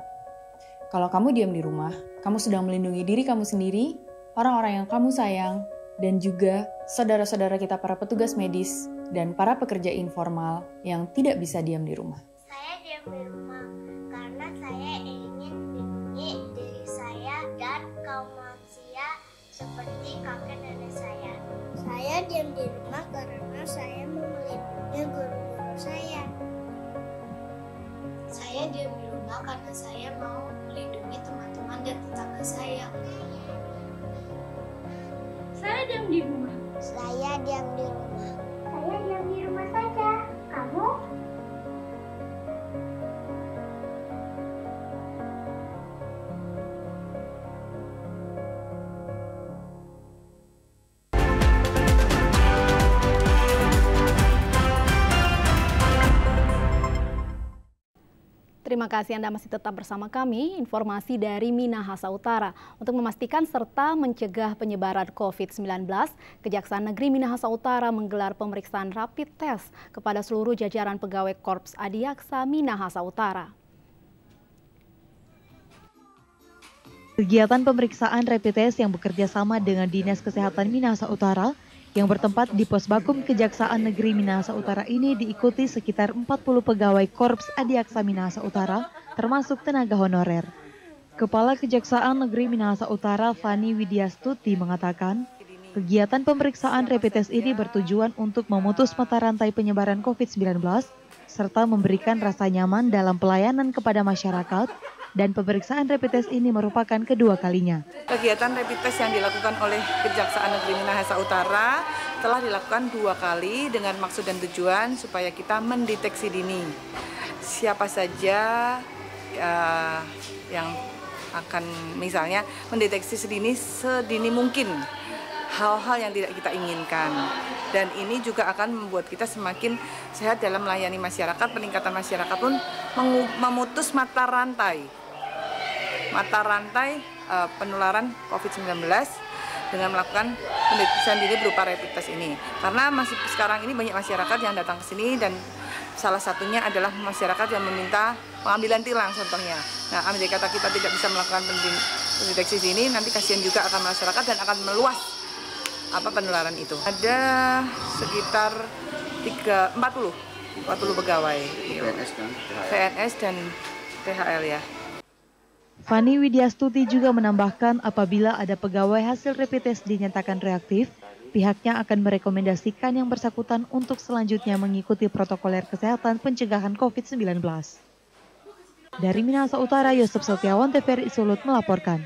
Q: Kalau kamu diam di rumah, kamu sedang melindungi diri kamu sendiri, orang-orang yang kamu sayang, dan juga saudara-saudara kita para petugas medis dan para pekerja informal yang tidak bisa diam di rumah.
R: Saya diam di rumah karena saya ingin melindungi diri saya dan kaum manusia seperti kakek nenek saya. Saya diam di rumah karena saya mau melindungi guru-guru saya. Saya diam di rumah karena saya mau melindungi teman-teman dan tetangga saya. Saya diam di rumah. Saya diam di rumah. Saya diam di rumah saja. Kamu?
A: Terima kasih Anda masih tetap bersama kami. Informasi dari Minahasa Utara. Untuk memastikan serta mencegah penyebaran COVID-19, Kejaksaan Negeri Minahasa Utara menggelar pemeriksaan rapid test kepada seluruh jajaran pegawai Korps Adiaksa Minahasa Utara.
S: Kegiatan pemeriksaan rapid test yang bekerja sama dengan Dinas Kesehatan Minahasa Utara yang bertempat di Posbakum Kejaksaan Negeri Minahasa Utara ini diikuti sekitar 40 pegawai Korps Adiaksa Minahasa Utara, termasuk tenaga honorer. Kepala Kejaksaan Negeri Minahasa Utara, Fani Widyastuti, mengatakan, kegiatan pemeriksaan rapid test ini bertujuan untuk memutus mata rantai penyebaran COVID-19, serta memberikan rasa nyaman dalam pelayanan kepada masyarakat, dan pemeriksaan rapid test ini merupakan kedua kalinya.
T: Kegiatan rapid test yang dilakukan oleh Kejaksaan Negeri Minahasa Utara telah dilakukan 2 kali dengan maksud dan tujuan supaya kita mendeteksi dini siapa saja yang akan misalnya mendeteksi sedini mungkin hal-hal yang tidak kita inginkan. Dan ini juga akan membuat kita semakin sehat dalam melayani masyarakat. Peningkatan masyarakat pun memutus mata rantai penularan COVID-19 dengan melakukan pendeteksian dini berupa rapid test ini. Karena masih sekarang ini banyak masyarakat yang datang ke sini dan salah satunya adalah masyarakat yang meminta pengambilan tilang contohnya. Nah, andai kata kita tidak bisa melakukan pendeteksi dini, nanti kasihan juga akan masyarakat dan akan meluas penularan itu. Ada sekitar 40 pegawai PNS dan THL ya.
S: Fani Widyastuti juga menambahkan apabila ada pegawai hasil rapid test dinyatakan reaktif, pihaknya akan merekomendasikan yang bersangkutan untuk selanjutnya mengikuti protokoler kesehatan pencegahan COVID-19. Dari Minahasa Utara, Yosef Setiawan, TVRI Sulut melaporkan.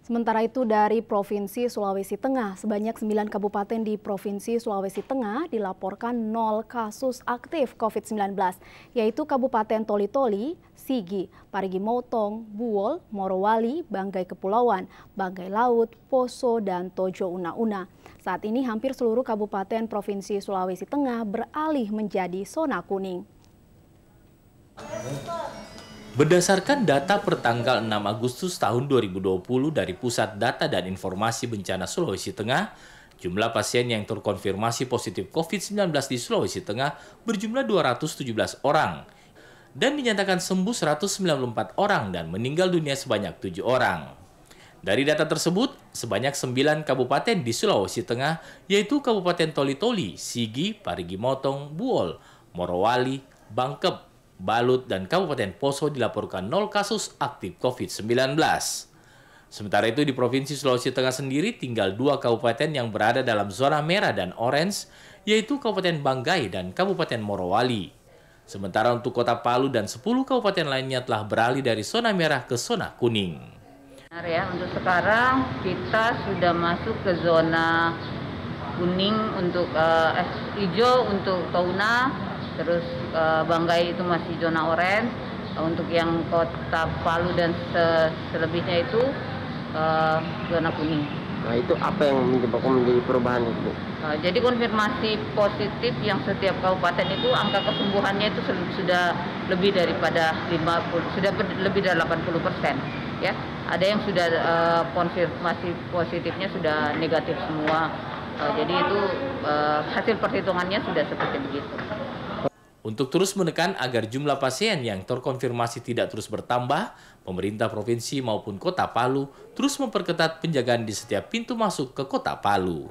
A: Sementara itu dari Provinsi Sulawesi Tengah, sebanyak 9 kabupaten di Provinsi Sulawesi Tengah dilaporkan 0 kasus aktif COVID-19, yaitu Kabupaten Toli-Toli, Sigi, Parigi Motong, Buol, Morowali, Banggai Kepulauan, Banggai Laut, Poso, dan Tojo Una-Una. Saat ini hampir seluruh kabupaten Provinsi Sulawesi Tengah beralih menjadi zona kuning.
F: Berdasarkan data pertanggal 6 Agustus tahun 2020 dari Pusat Data dan Informasi Bencana Sulawesi Tengah, jumlah pasien yang terkonfirmasi positif COVID-19 di Sulawesi Tengah berjumlah 217 orang dan dinyatakan sembuh 194 orang dan meninggal dunia sebanyak 7 orang. Dari data tersebut, sebanyak 9 kabupaten di Sulawesi Tengah, yaitu Kabupaten Toli-Toli, Sigi, Parigi Motong, Buol, Morowali, Bangkep, Balut, dan Kabupaten Poso dilaporkan 0 kasus aktif COVID-19. Sementara itu di Provinsi Sulawesi Tengah sendiri tinggal 2 kabupaten yang berada dalam zona merah dan orange, yaitu Kabupaten Banggai dan Kabupaten Morowali. Sementara untuk Kota Palu dan 10 kabupaten lainnya telah beralih dari zona merah ke zona kuning.
U: Benar ya, untuk sekarang kita sudah masuk ke zona kuning untuk hijau untuk Touna. Terus Banggai itu masih zona oranye, untuk yang Kota Palu dan selebihnya itu zona kuning.
V: Nah itu apa yang menyebabkan menjadi perubahan itu?
U: Jadi konfirmasi positif yang setiap kabupaten itu angka kesembuhannya itu sudah lebih daripada 50, sudah lebih dari 80%. Ya, ada yang sudah konfirmasi positifnya sudah negatif semua. Jadi itu hasil perhitungannya sudah seperti begitu.
F: Untuk terus menekan agar jumlah pasien yang terkonfirmasi tidak terus bertambah, pemerintah provinsi maupun Kota Palu terus memperketat penjagaan di setiap pintu masuk ke Kota Palu.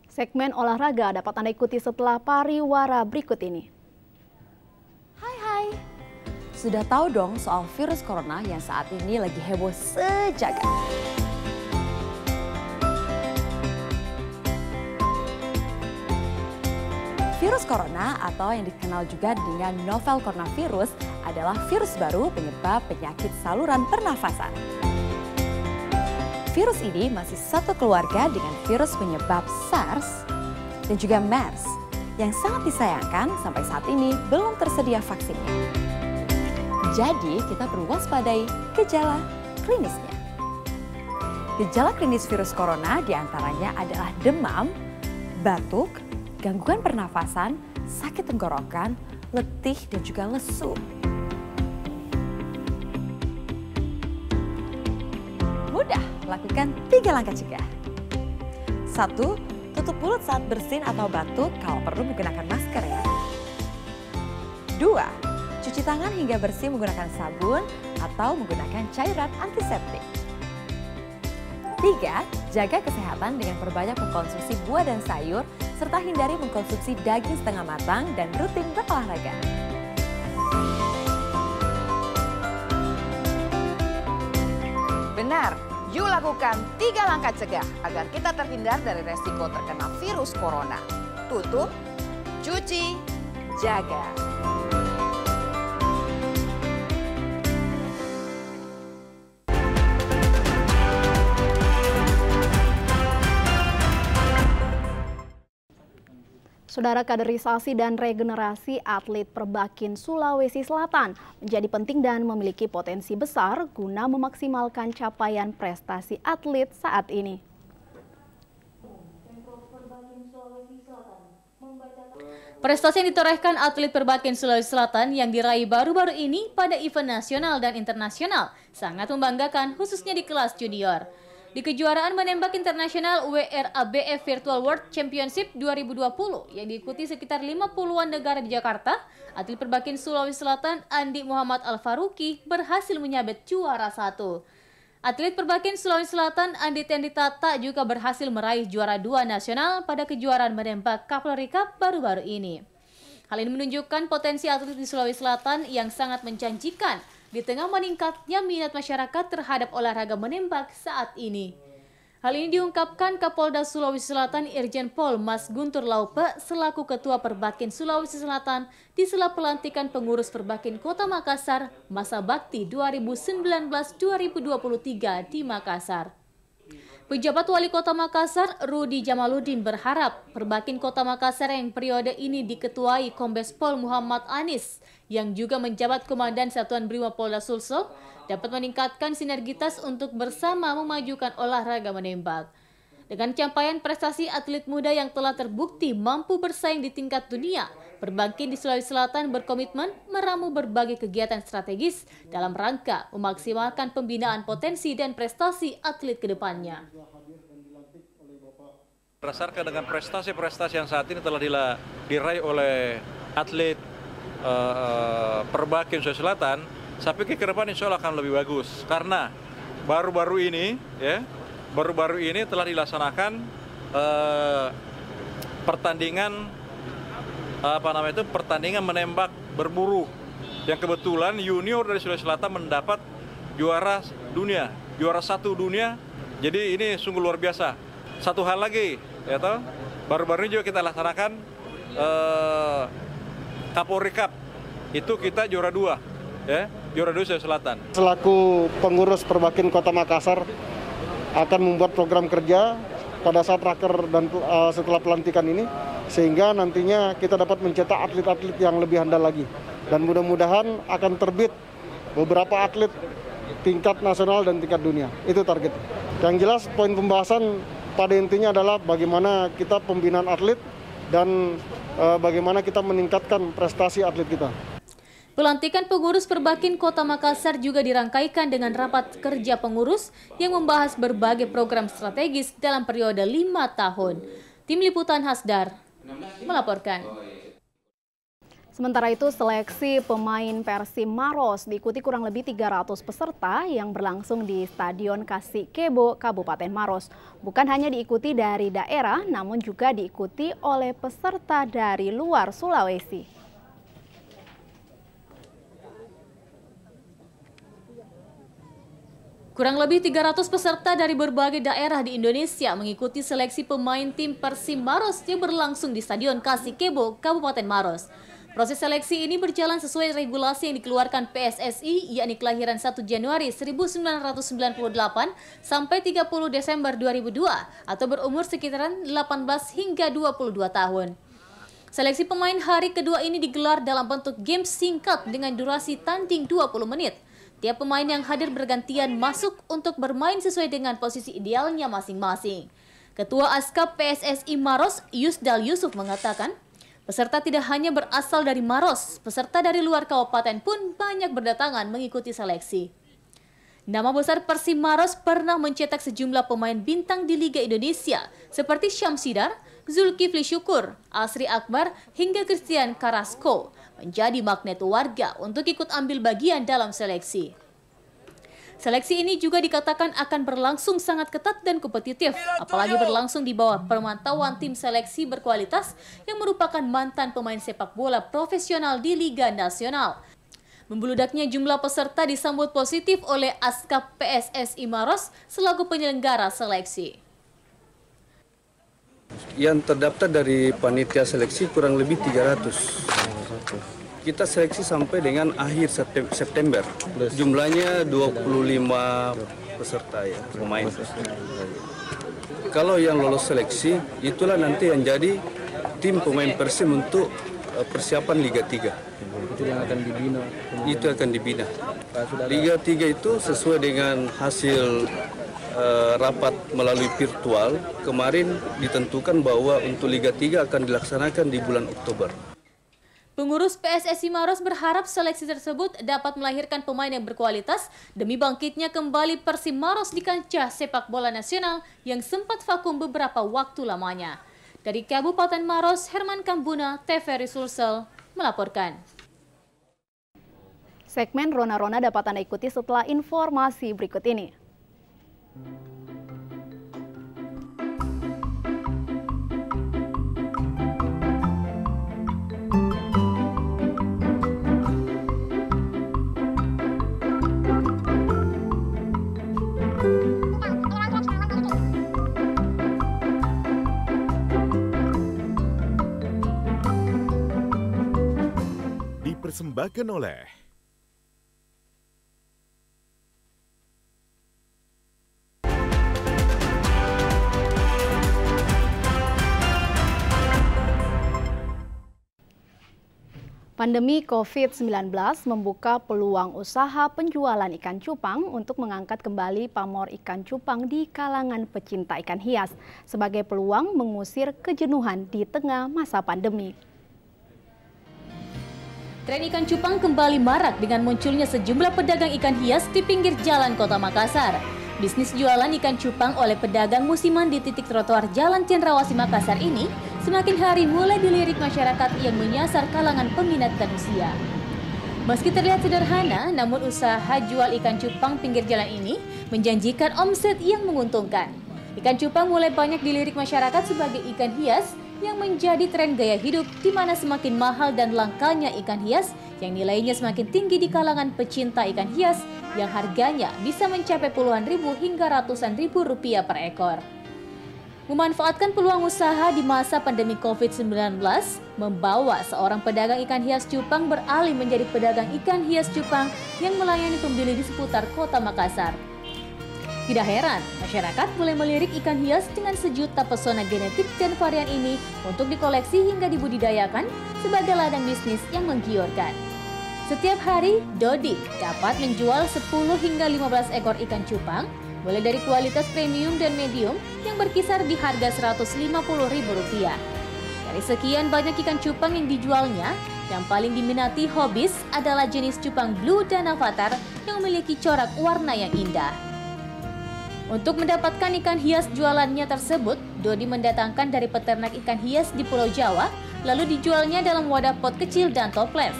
A: Segmen olahraga dapat Anda ikuti setelah pariwara berikut ini.
G: Hai, sudah tahu dong soal virus corona yang saat ini lagi heboh sejagat. Virus corona atau yang dikenal juga dengan novel coronavirus adalah virus baru penyebab penyakit saluran pernafasan. Virus ini masih satu keluarga dengan virus penyebab SARS dan juga MERS yang sangat disayangkan sampai saat ini belum tersedia vaksinnya. Jadi kita perlu waspadai gejala klinisnya. Gejala klinis virus corona diantaranya adalah demam, batuk, gangguan pernafasan, sakit tenggorokan, letih, dan juga lesu. Mudah, lakukan 3 langkah cegah. 1. Tutup mulut saat bersin atau batuk, kalau perlu menggunakan masker ya. 2. Cuci tangan hingga bersih menggunakan sabun atau menggunakan cairan antiseptik. 3. Jaga kesehatan dengan perbanyak mengkonsumsi buah dan sayur, serta hindari mengkonsumsi daging setengah matang dan rutin berolahraga.
H: Benar, yuk lakukan 3 langkah cegah agar kita terhindar dari resiko terkena virus corona. Tutup, cuci, jaga.
A: Saudara, kaderisasi dan regenerasi atlet Perbakin Sulawesi Selatan menjadi penting dan memiliki potensi besar guna memaksimalkan capaian prestasi atlet saat ini.
B: Prestasi yang ditorehkan atlet Perbakin Sulawesi Selatan yang diraih baru-baru ini pada event nasional dan internasional sangat membanggakan, khususnya di kelas junior. Di kejuaraan menembak internasional WRABF Virtual World Championship 2020 yang diikuti sekitar 50-an negara di Jakarta, atlet Perbakin Sulawesi Selatan Andi Muhammad Al-Faruqi berhasil menyabet juara 1. Atlet Perbakin Sulawesi Selatan Andi Tendi Tata juga berhasil meraih juara 2 nasional pada kejuaraan menembak Kapolri Cup baru-baru ini. Hal ini menunjukkan potensi atlet di Sulawesi Selatan yang sangat menjanjikan di tengah meningkatnya minat masyarakat terhadap olahraga menembak saat ini. Hal ini diungkapkan Kapolda Sulawesi Selatan Irjen Pol Mas Guntur Laupe selaku Ketua Perbakin Sulawesi Selatan di sela pelantikan pengurus Perbakin Kota Makassar masa bakti 2019-2023 di Makassar. Pejabat Wali Kota Makassar, Rudi Jamaluddin berharap Perbakin Kota Makassar yang periode ini diketuai Kombes Pol Muhammad Anis yang juga menjabat Komandan Satuan Brimopolda Sulsel dapat meningkatkan sinergitas untuk bersama memajukan olahraga menembak. Dengan capaian prestasi atlet muda yang telah terbukti mampu bersaing di tingkat dunia, Perbakin di Sulawesi Selatan berkomitmen meramu berbagai kegiatan strategis dalam rangka memaksimalkan pembinaan potensi dan prestasi atlet ke depannya.
C: Berdasarkan dengan prestasi-prestasi yang saat ini telah diraih oleh atlet Perbakin Sulawesi Selatan, saya pikir ke depan insya Allah akan lebih bagus. Karena baru-baru ini telah dilaksanakan pertandingan menembak berburu yang kebetulan junior dari Sulawesi Selatan mendapat juara satu dunia. Jadi ini sungguh luar biasa. Satu hal lagi, baru-baru ini juga kita laksanakan Kapolri Cup. Itu kita juara 2, juara 2 Sulawesi Selatan.
D: Selaku pengurus Perbakin Kota Makassar akan membuat program kerja pada saat raker dan setelah pelantikan ini, sehingga nantinya kita dapat mencetak atlet-atlet yang lebih handal lagi. Dan mudah-mudahan akan terbit beberapa atlet tingkat nasional dan tingkat dunia. Itu target. Yang jelas poin pembahasan pada intinya adalah bagaimana kita pembinaan atlet dan bagaimana kita meningkatkan prestasi atlet kita.
B: Pelantikan pengurus Perbakin Kota Makassar juga dirangkaikan dengan rapat kerja pengurus yang membahas berbagai program strategis dalam periode 5 tahun. Tim Liputan Hasdar melaporkan.
A: Sementara itu, seleksi pemain Persib Maros diikuti kurang lebih 300 peserta yang berlangsung di Stadion Kasikebo, Kabupaten Maros. Bukan hanya diikuti dari daerah, namun juga diikuti oleh peserta dari luar Sulawesi.
B: Kurang lebih 300 peserta dari berbagai daerah di Indonesia mengikuti seleksi pemain tim Persib Maros yang berlangsung di Stadion Kasikebo, Kabupaten Maros. Proses seleksi ini berjalan sesuai regulasi yang dikeluarkan PSSI, yakni kelahiran 1 Januari 1998 sampai 30 Desember 2002 atau berumur sekitaran 18 hingga 22 tahun. Seleksi pemain hari kedua ini digelar dalam bentuk game singkat dengan durasi tanding 20 menit. Tiap pemain yang hadir bergantian masuk untuk bermain sesuai dengan posisi idealnya masing-masing. Ketua Askap PSSI Maros, Yusdal Yusuf mengatakan, peserta tidak hanya berasal dari Maros, peserta dari luar kabupaten pun banyak berdatangan mengikuti seleksi. Nama besar Persib Maros pernah mencetak sejumlah pemain bintang di Liga Indonesia seperti Syamsidar, Zulkifli Syukur, Asri Akbar, hingga Christian Carrasco menjadi magnet warga untuk ikut ambil bagian dalam seleksi. Seleksi ini juga dikatakan akan berlangsung sangat ketat dan kompetitif, apalagi berlangsung di bawah pemantauan tim seleksi berkualitas yang merupakan mantan pemain sepak bola profesional di Liga Nasional. Membeludaknya jumlah peserta disambut positif oleh Askap PSSI Maros selaku penyelenggara seleksi.
W: Yang terdaftar dari panitia seleksi kurang lebih 300. Kita seleksi sampai dengan akhir September. Jumlahnya 25 peserta ya, pemain. Kalau yang lolos seleksi, itulah nanti yang jadi tim pemain Persib untuk persiapan Liga 3. Itu yang akan dibina. Itu akan dibina. Liga 3 itu sesuai dengan hasil rapat melalui virtual. Kemarin ditentukan bahwa untuk Liga 3 akan dilaksanakan di bulan Oktober.
B: Pengurus PSSI Maros berharap seleksi tersebut dapat melahirkan pemain yang berkualitas demi bangkitnya kembali Persib Maros di kancah sepak bola nasional yang sempat vakum beberapa waktu lamanya. Dari Kabupaten Maros, Herman Kambuna, TVRI Sulsel melaporkan.
A: Segmen Rona-Rona dapat Anda ikuti setelah informasi berikut ini.
N: dipersembahkan oleh
A: Pandemi COVID-19 membuka peluang usaha penjualan ikan cupang untuk mengangkat kembali pamor ikan cupang di kalangan pecinta ikan hias sebagai peluang mengusir kejenuhan di tengah masa pandemi.
B: Tren ikan cupang kembali marak dengan munculnya sejumlah pedagang ikan hias di pinggir jalan Kota Makassar. Bisnis jualan ikan cupang oleh pedagang musiman di titik trotoar Jalan Cendrawasih Makassar ini semakin hari mulai dilirik masyarakat yang menyasar kalangan peminat dan usia. Meski terlihat sederhana, namun usaha jual ikan cupang pinggir jalan ini menjanjikan omset yang menguntungkan. Ikan cupang mulai banyak dilirik masyarakat sebagai ikan hias yang menjadi tren gaya hidup di mana semakin mahal dan langkanya ikan hias yang nilainya semakin tinggi di kalangan pecinta ikan hias yang harganya bisa mencapai puluhan ribu hingga ratusan ribu rupiah per ekor. Memanfaatkan peluang usaha di masa pandemi COVID-19, membawa seorang pedagang ikan hias cupang beralih menjadi pedagang ikan hias cupang yang melayani pembeli di seputar Kota Makassar. Tidak heran, masyarakat mulai melirik ikan hias dengan sejuta pesona genetik dan varian ini untuk dikoleksi hingga dibudidayakan sebagai ladang bisnis yang menggiurkan. Setiap hari, Dodi dapat menjual 10 hingga 15 ekor ikan cupang, mulai dari kualitas premium dan medium yang berkisar di harga Rp150.000. Dari sekian banyak ikan cupang yang dijualnya, yang paling diminati hobis adalah jenis cupang blue dan avatar yang memiliki corak warna yang indah. Untuk mendapatkan ikan hias jualannya tersebut, Dodi mendatangkan dari peternak ikan hias di Pulau Jawa, lalu dijualnya dalam wadah pot kecil dan toples.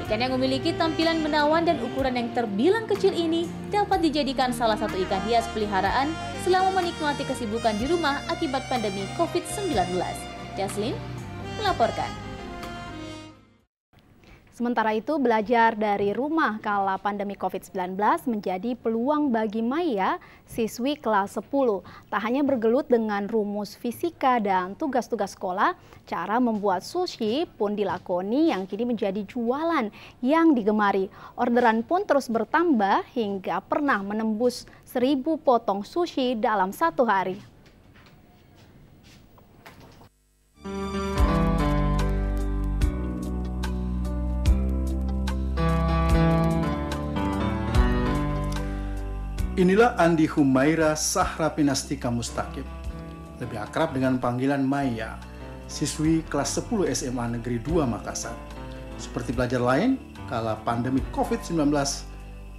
B: Ikan yang memiliki tampilan menawan dan ukuran yang terbilang kecil ini dapat dijadikan salah satu ikan hias peliharaan selama menikmati kesibukan di rumah akibat pandemi COVID-19. Jaslin melaporkan.
A: Sementara itu, belajar dari rumah kala pandemi COVID-19 menjadi peluang bagi Maya, siswi kelas 10. Tak hanya bergelut dengan rumus fisika dan tugas-tugas sekolah, cara membuat sushi pun dilakoni yang kini menjadi jualan yang digemari. Orderan pun terus bertambah hingga pernah menembus 1.000 potong sushi dalam satu hari.
K: Inilah Andi Humaira Sahra Pinastika Mustaqim, lebih akrab dengan panggilan Maya, siswi kelas 10 SMA Negeri 2 Makassar. Seperti belajar lain, kala pandemi COVID-19,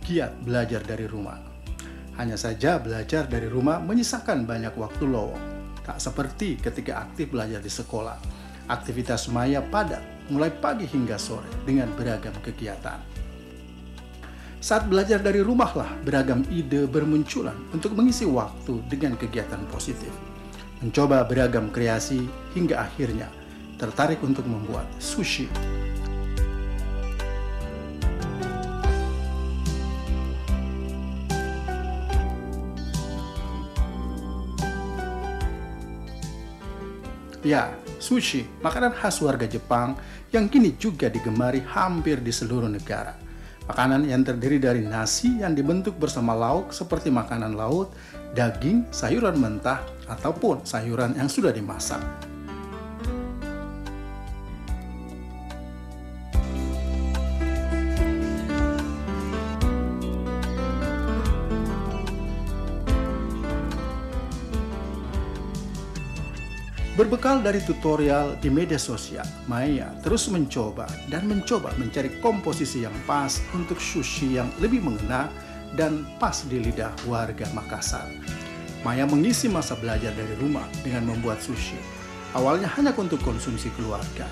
K: giat belajar dari rumah. Hanya saja belajar dari rumah menyisakan banyak waktu lowong, tak seperti ketika aktif belajar di sekolah. Aktivitas Maya padat, mulai pagi hingga sore dengan beragam kegiatan. Saat belajar dari rumahlah beragam ide bermunculan untuk mengisi waktu dengan kegiatan positif. Mencoba beragam kreasi hingga akhirnya tertarik untuk membuat sushi. Ya, sushi, makanan khas warga Jepang yang kini juga digemari hampir di seluruh negara. Makanan yang terdiri dari nasi yang dibentuk bersama lauk seperti makanan laut, daging, sayuran mentah, ataupun sayuran yang sudah dimasak. Berbekal dari tutorial di media sosial, Maya terus mencoba mencari komposisi yang pas untuk sushi yang lebih mengena dan pas di lidah warga Makassar. Maya mengisi masa belajar dari rumah dengan membuat sushi. Awalnya hanya untuk konsumsi keluarga.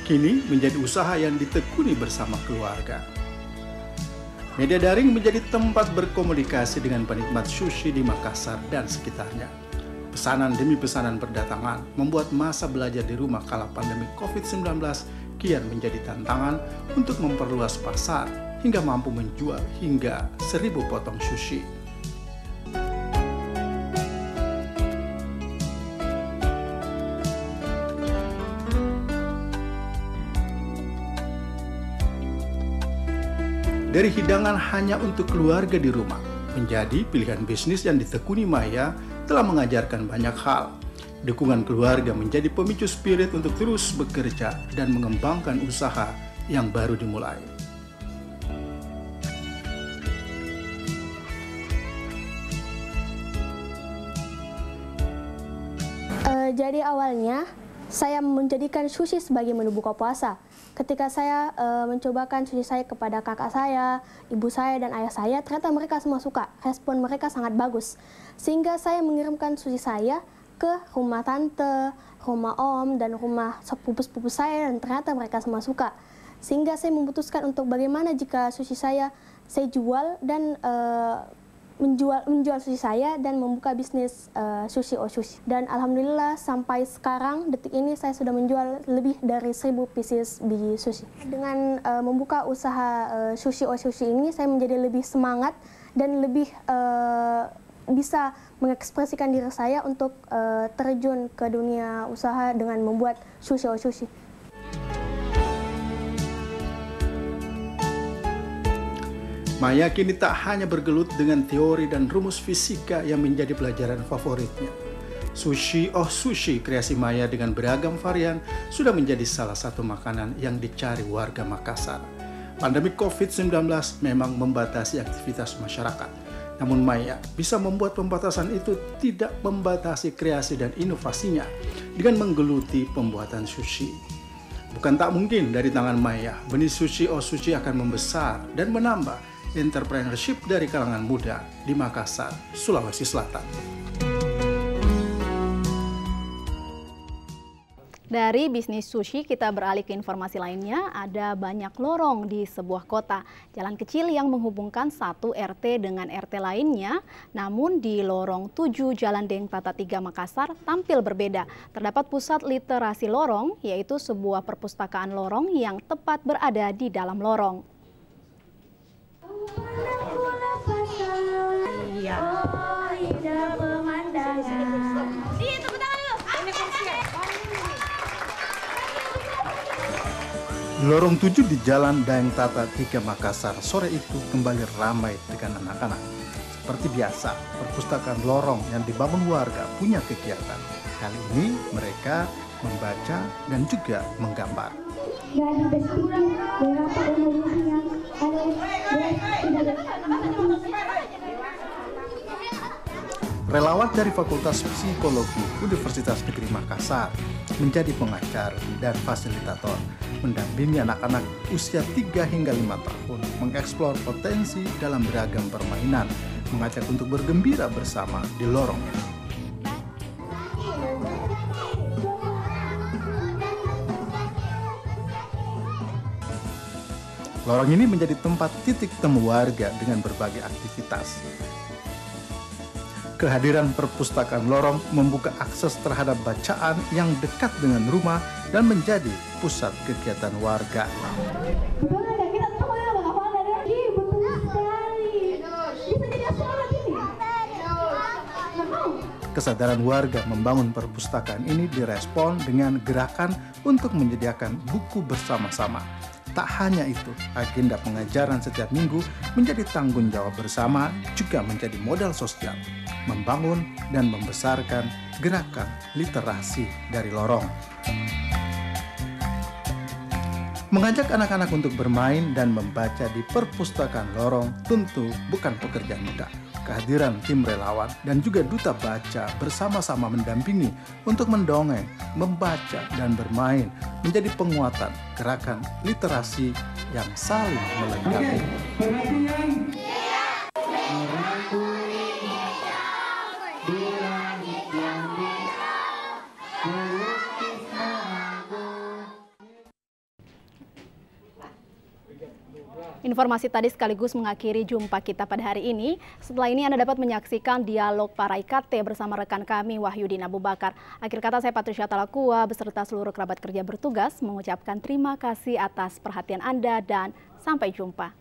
K: Kini menjadi usaha yang ditekuni bersama keluarga. Media daring menjadi tempat berkomunikasi dengan penikmat sushi di Makassar dan sekitarnya. Pesanan demi pesanan berdatangan membuat masa belajar di rumah kala pandemi COVID-19 kian menjadi tantangan untuk memperluas pasar hingga mampu menjual hingga 1.000 potong sushi. Dari hidangan hanya untuk keluarga di rumah, menjadi pilihan bisnis yang ditekuni Maya telah mengajarkan banyak hal. Dukungan keluarga menjadi pemicu spirit untuk terus bekerja dan mengembangkan usaha yang baru dimulai.
E: Jadi awalnya saya menjadikan sushi sebagai menu buka puasa. Ketika saya mencobakan sushi saya kepada kakak saya, ibu saya, dan ayah saya, ternyata mereka semua suka. Respon mereka sangat bagus. Sehingga saya mengirimkan sushi saya ke rumah tante, rumah om, dan rumah sepupu-sepupu saya, dan ternyata mereka semua suka. Sehingga saya memutuskan untuk bagaimana jika sushi saya jual dan menjual sushi saya dan membuka bisnis sushi Sushi. Dan alhamdulillah sampai sekarang detik ini saya sudah menjual lebih dari 1000 pieces biji sushi. Dengan membuka usaha sushi Sushi ini saya menjadi lebih semangat dan lebih bisa mengekspresikan diri saya untuk terjun ke dunia usaha dengan membuat sushi Sushi.
K: Maya kini tak hanya bergelut dengan teori dan rumus fisika yang menjadi pelajaran favoritnya. Sushi Sushi kreasi Maya dengan beragam varian sudah menjadi salah satu makanan yang dicari warga Makassar. Pandemi COVID-19 memang membatasi aktivitas masyarakat. Namun Maya bisa membuat pembatasan itu tidak membatasi kreasi dan inovasinya dengan menggeluti pembuatan sushi. Bukan tak mungkin dari tangan Maya, benih sushi Sushi akan membesar dan menambah entrepreneurship dari kalangan muda di Makassar, Sulawesi Selatan.
A: Dari bisnis sushi kita beralih ke informasi lainnya. Ada banyak lorong di sebuah kota. Jalan kecil yang menghubungkan satu RT dengan RT lainnya. Namun di lorong 7 Jalan Deng Tata 3 Makassar tampil berbeda. Terdapat pusat literasi lorong, yaitu sebuah perpustakaan lorong yang tepat berada di dalam lorong.
K: Lorong 7 di Jalan Deng Tata 3 Makassar sore itu kembali ramai dengan anak-anak. Seperti biasa, perpustakaan lorong yang dibangun warga punya kegiatan. Kali ini mereka membaca dan juga menggambar. Relawan dari Fakultas Psikologi Universitas Negeri Makassar menjadi pengajar dan fasilitator, mendampingi anak-anak usia 3 hingga 5 tahun mengeksplor potensi dalam beragam permainan, mengajak untuk bergembira bersama di lorong ini. Lorong ini menjadi tempat titik temu warga dengan berbagai aktivitas. Kehadiran perpustakaan lorong membuka akses terhadap bacaan yang dekat dengan rumah dan menjadi pusat kegiatan warga. Kesadaran warga membangun perpustakaan ini direspon dengan gerakan untuk menyediakan buku bersama-sama. Tak hanya itu, agenda pengajaran setiap minggu menjadi tanggung jawab bersama, juga menjadi modal sosial, membangun dan membesarkan gerakan literasi dari lorong. Mengajak anak-anak untuk bermain dan membaca di perpustakaan lorong tentu bukan pekerjaan mudah. Kehadiran tim relawan dan juga duta baca bersama-sama mendampingi untuk mendongeng, membaca, dan bermain menjadi penguatan gerakan literasi yang saling melengkapi.
A: Informasi tadi sekaligus mengakhiri jumpa kita pada hari ini. Setelah ini Anda dapat menyaksikan dialog para IKT bersama rekan kami Wahyudin Abu Bakar. Akhir kata saya Patricia Talakua beserta seluruh kerabat kerja bertugas mengucapkan terima kasih atas perhatian Anda dan sampai jumpa.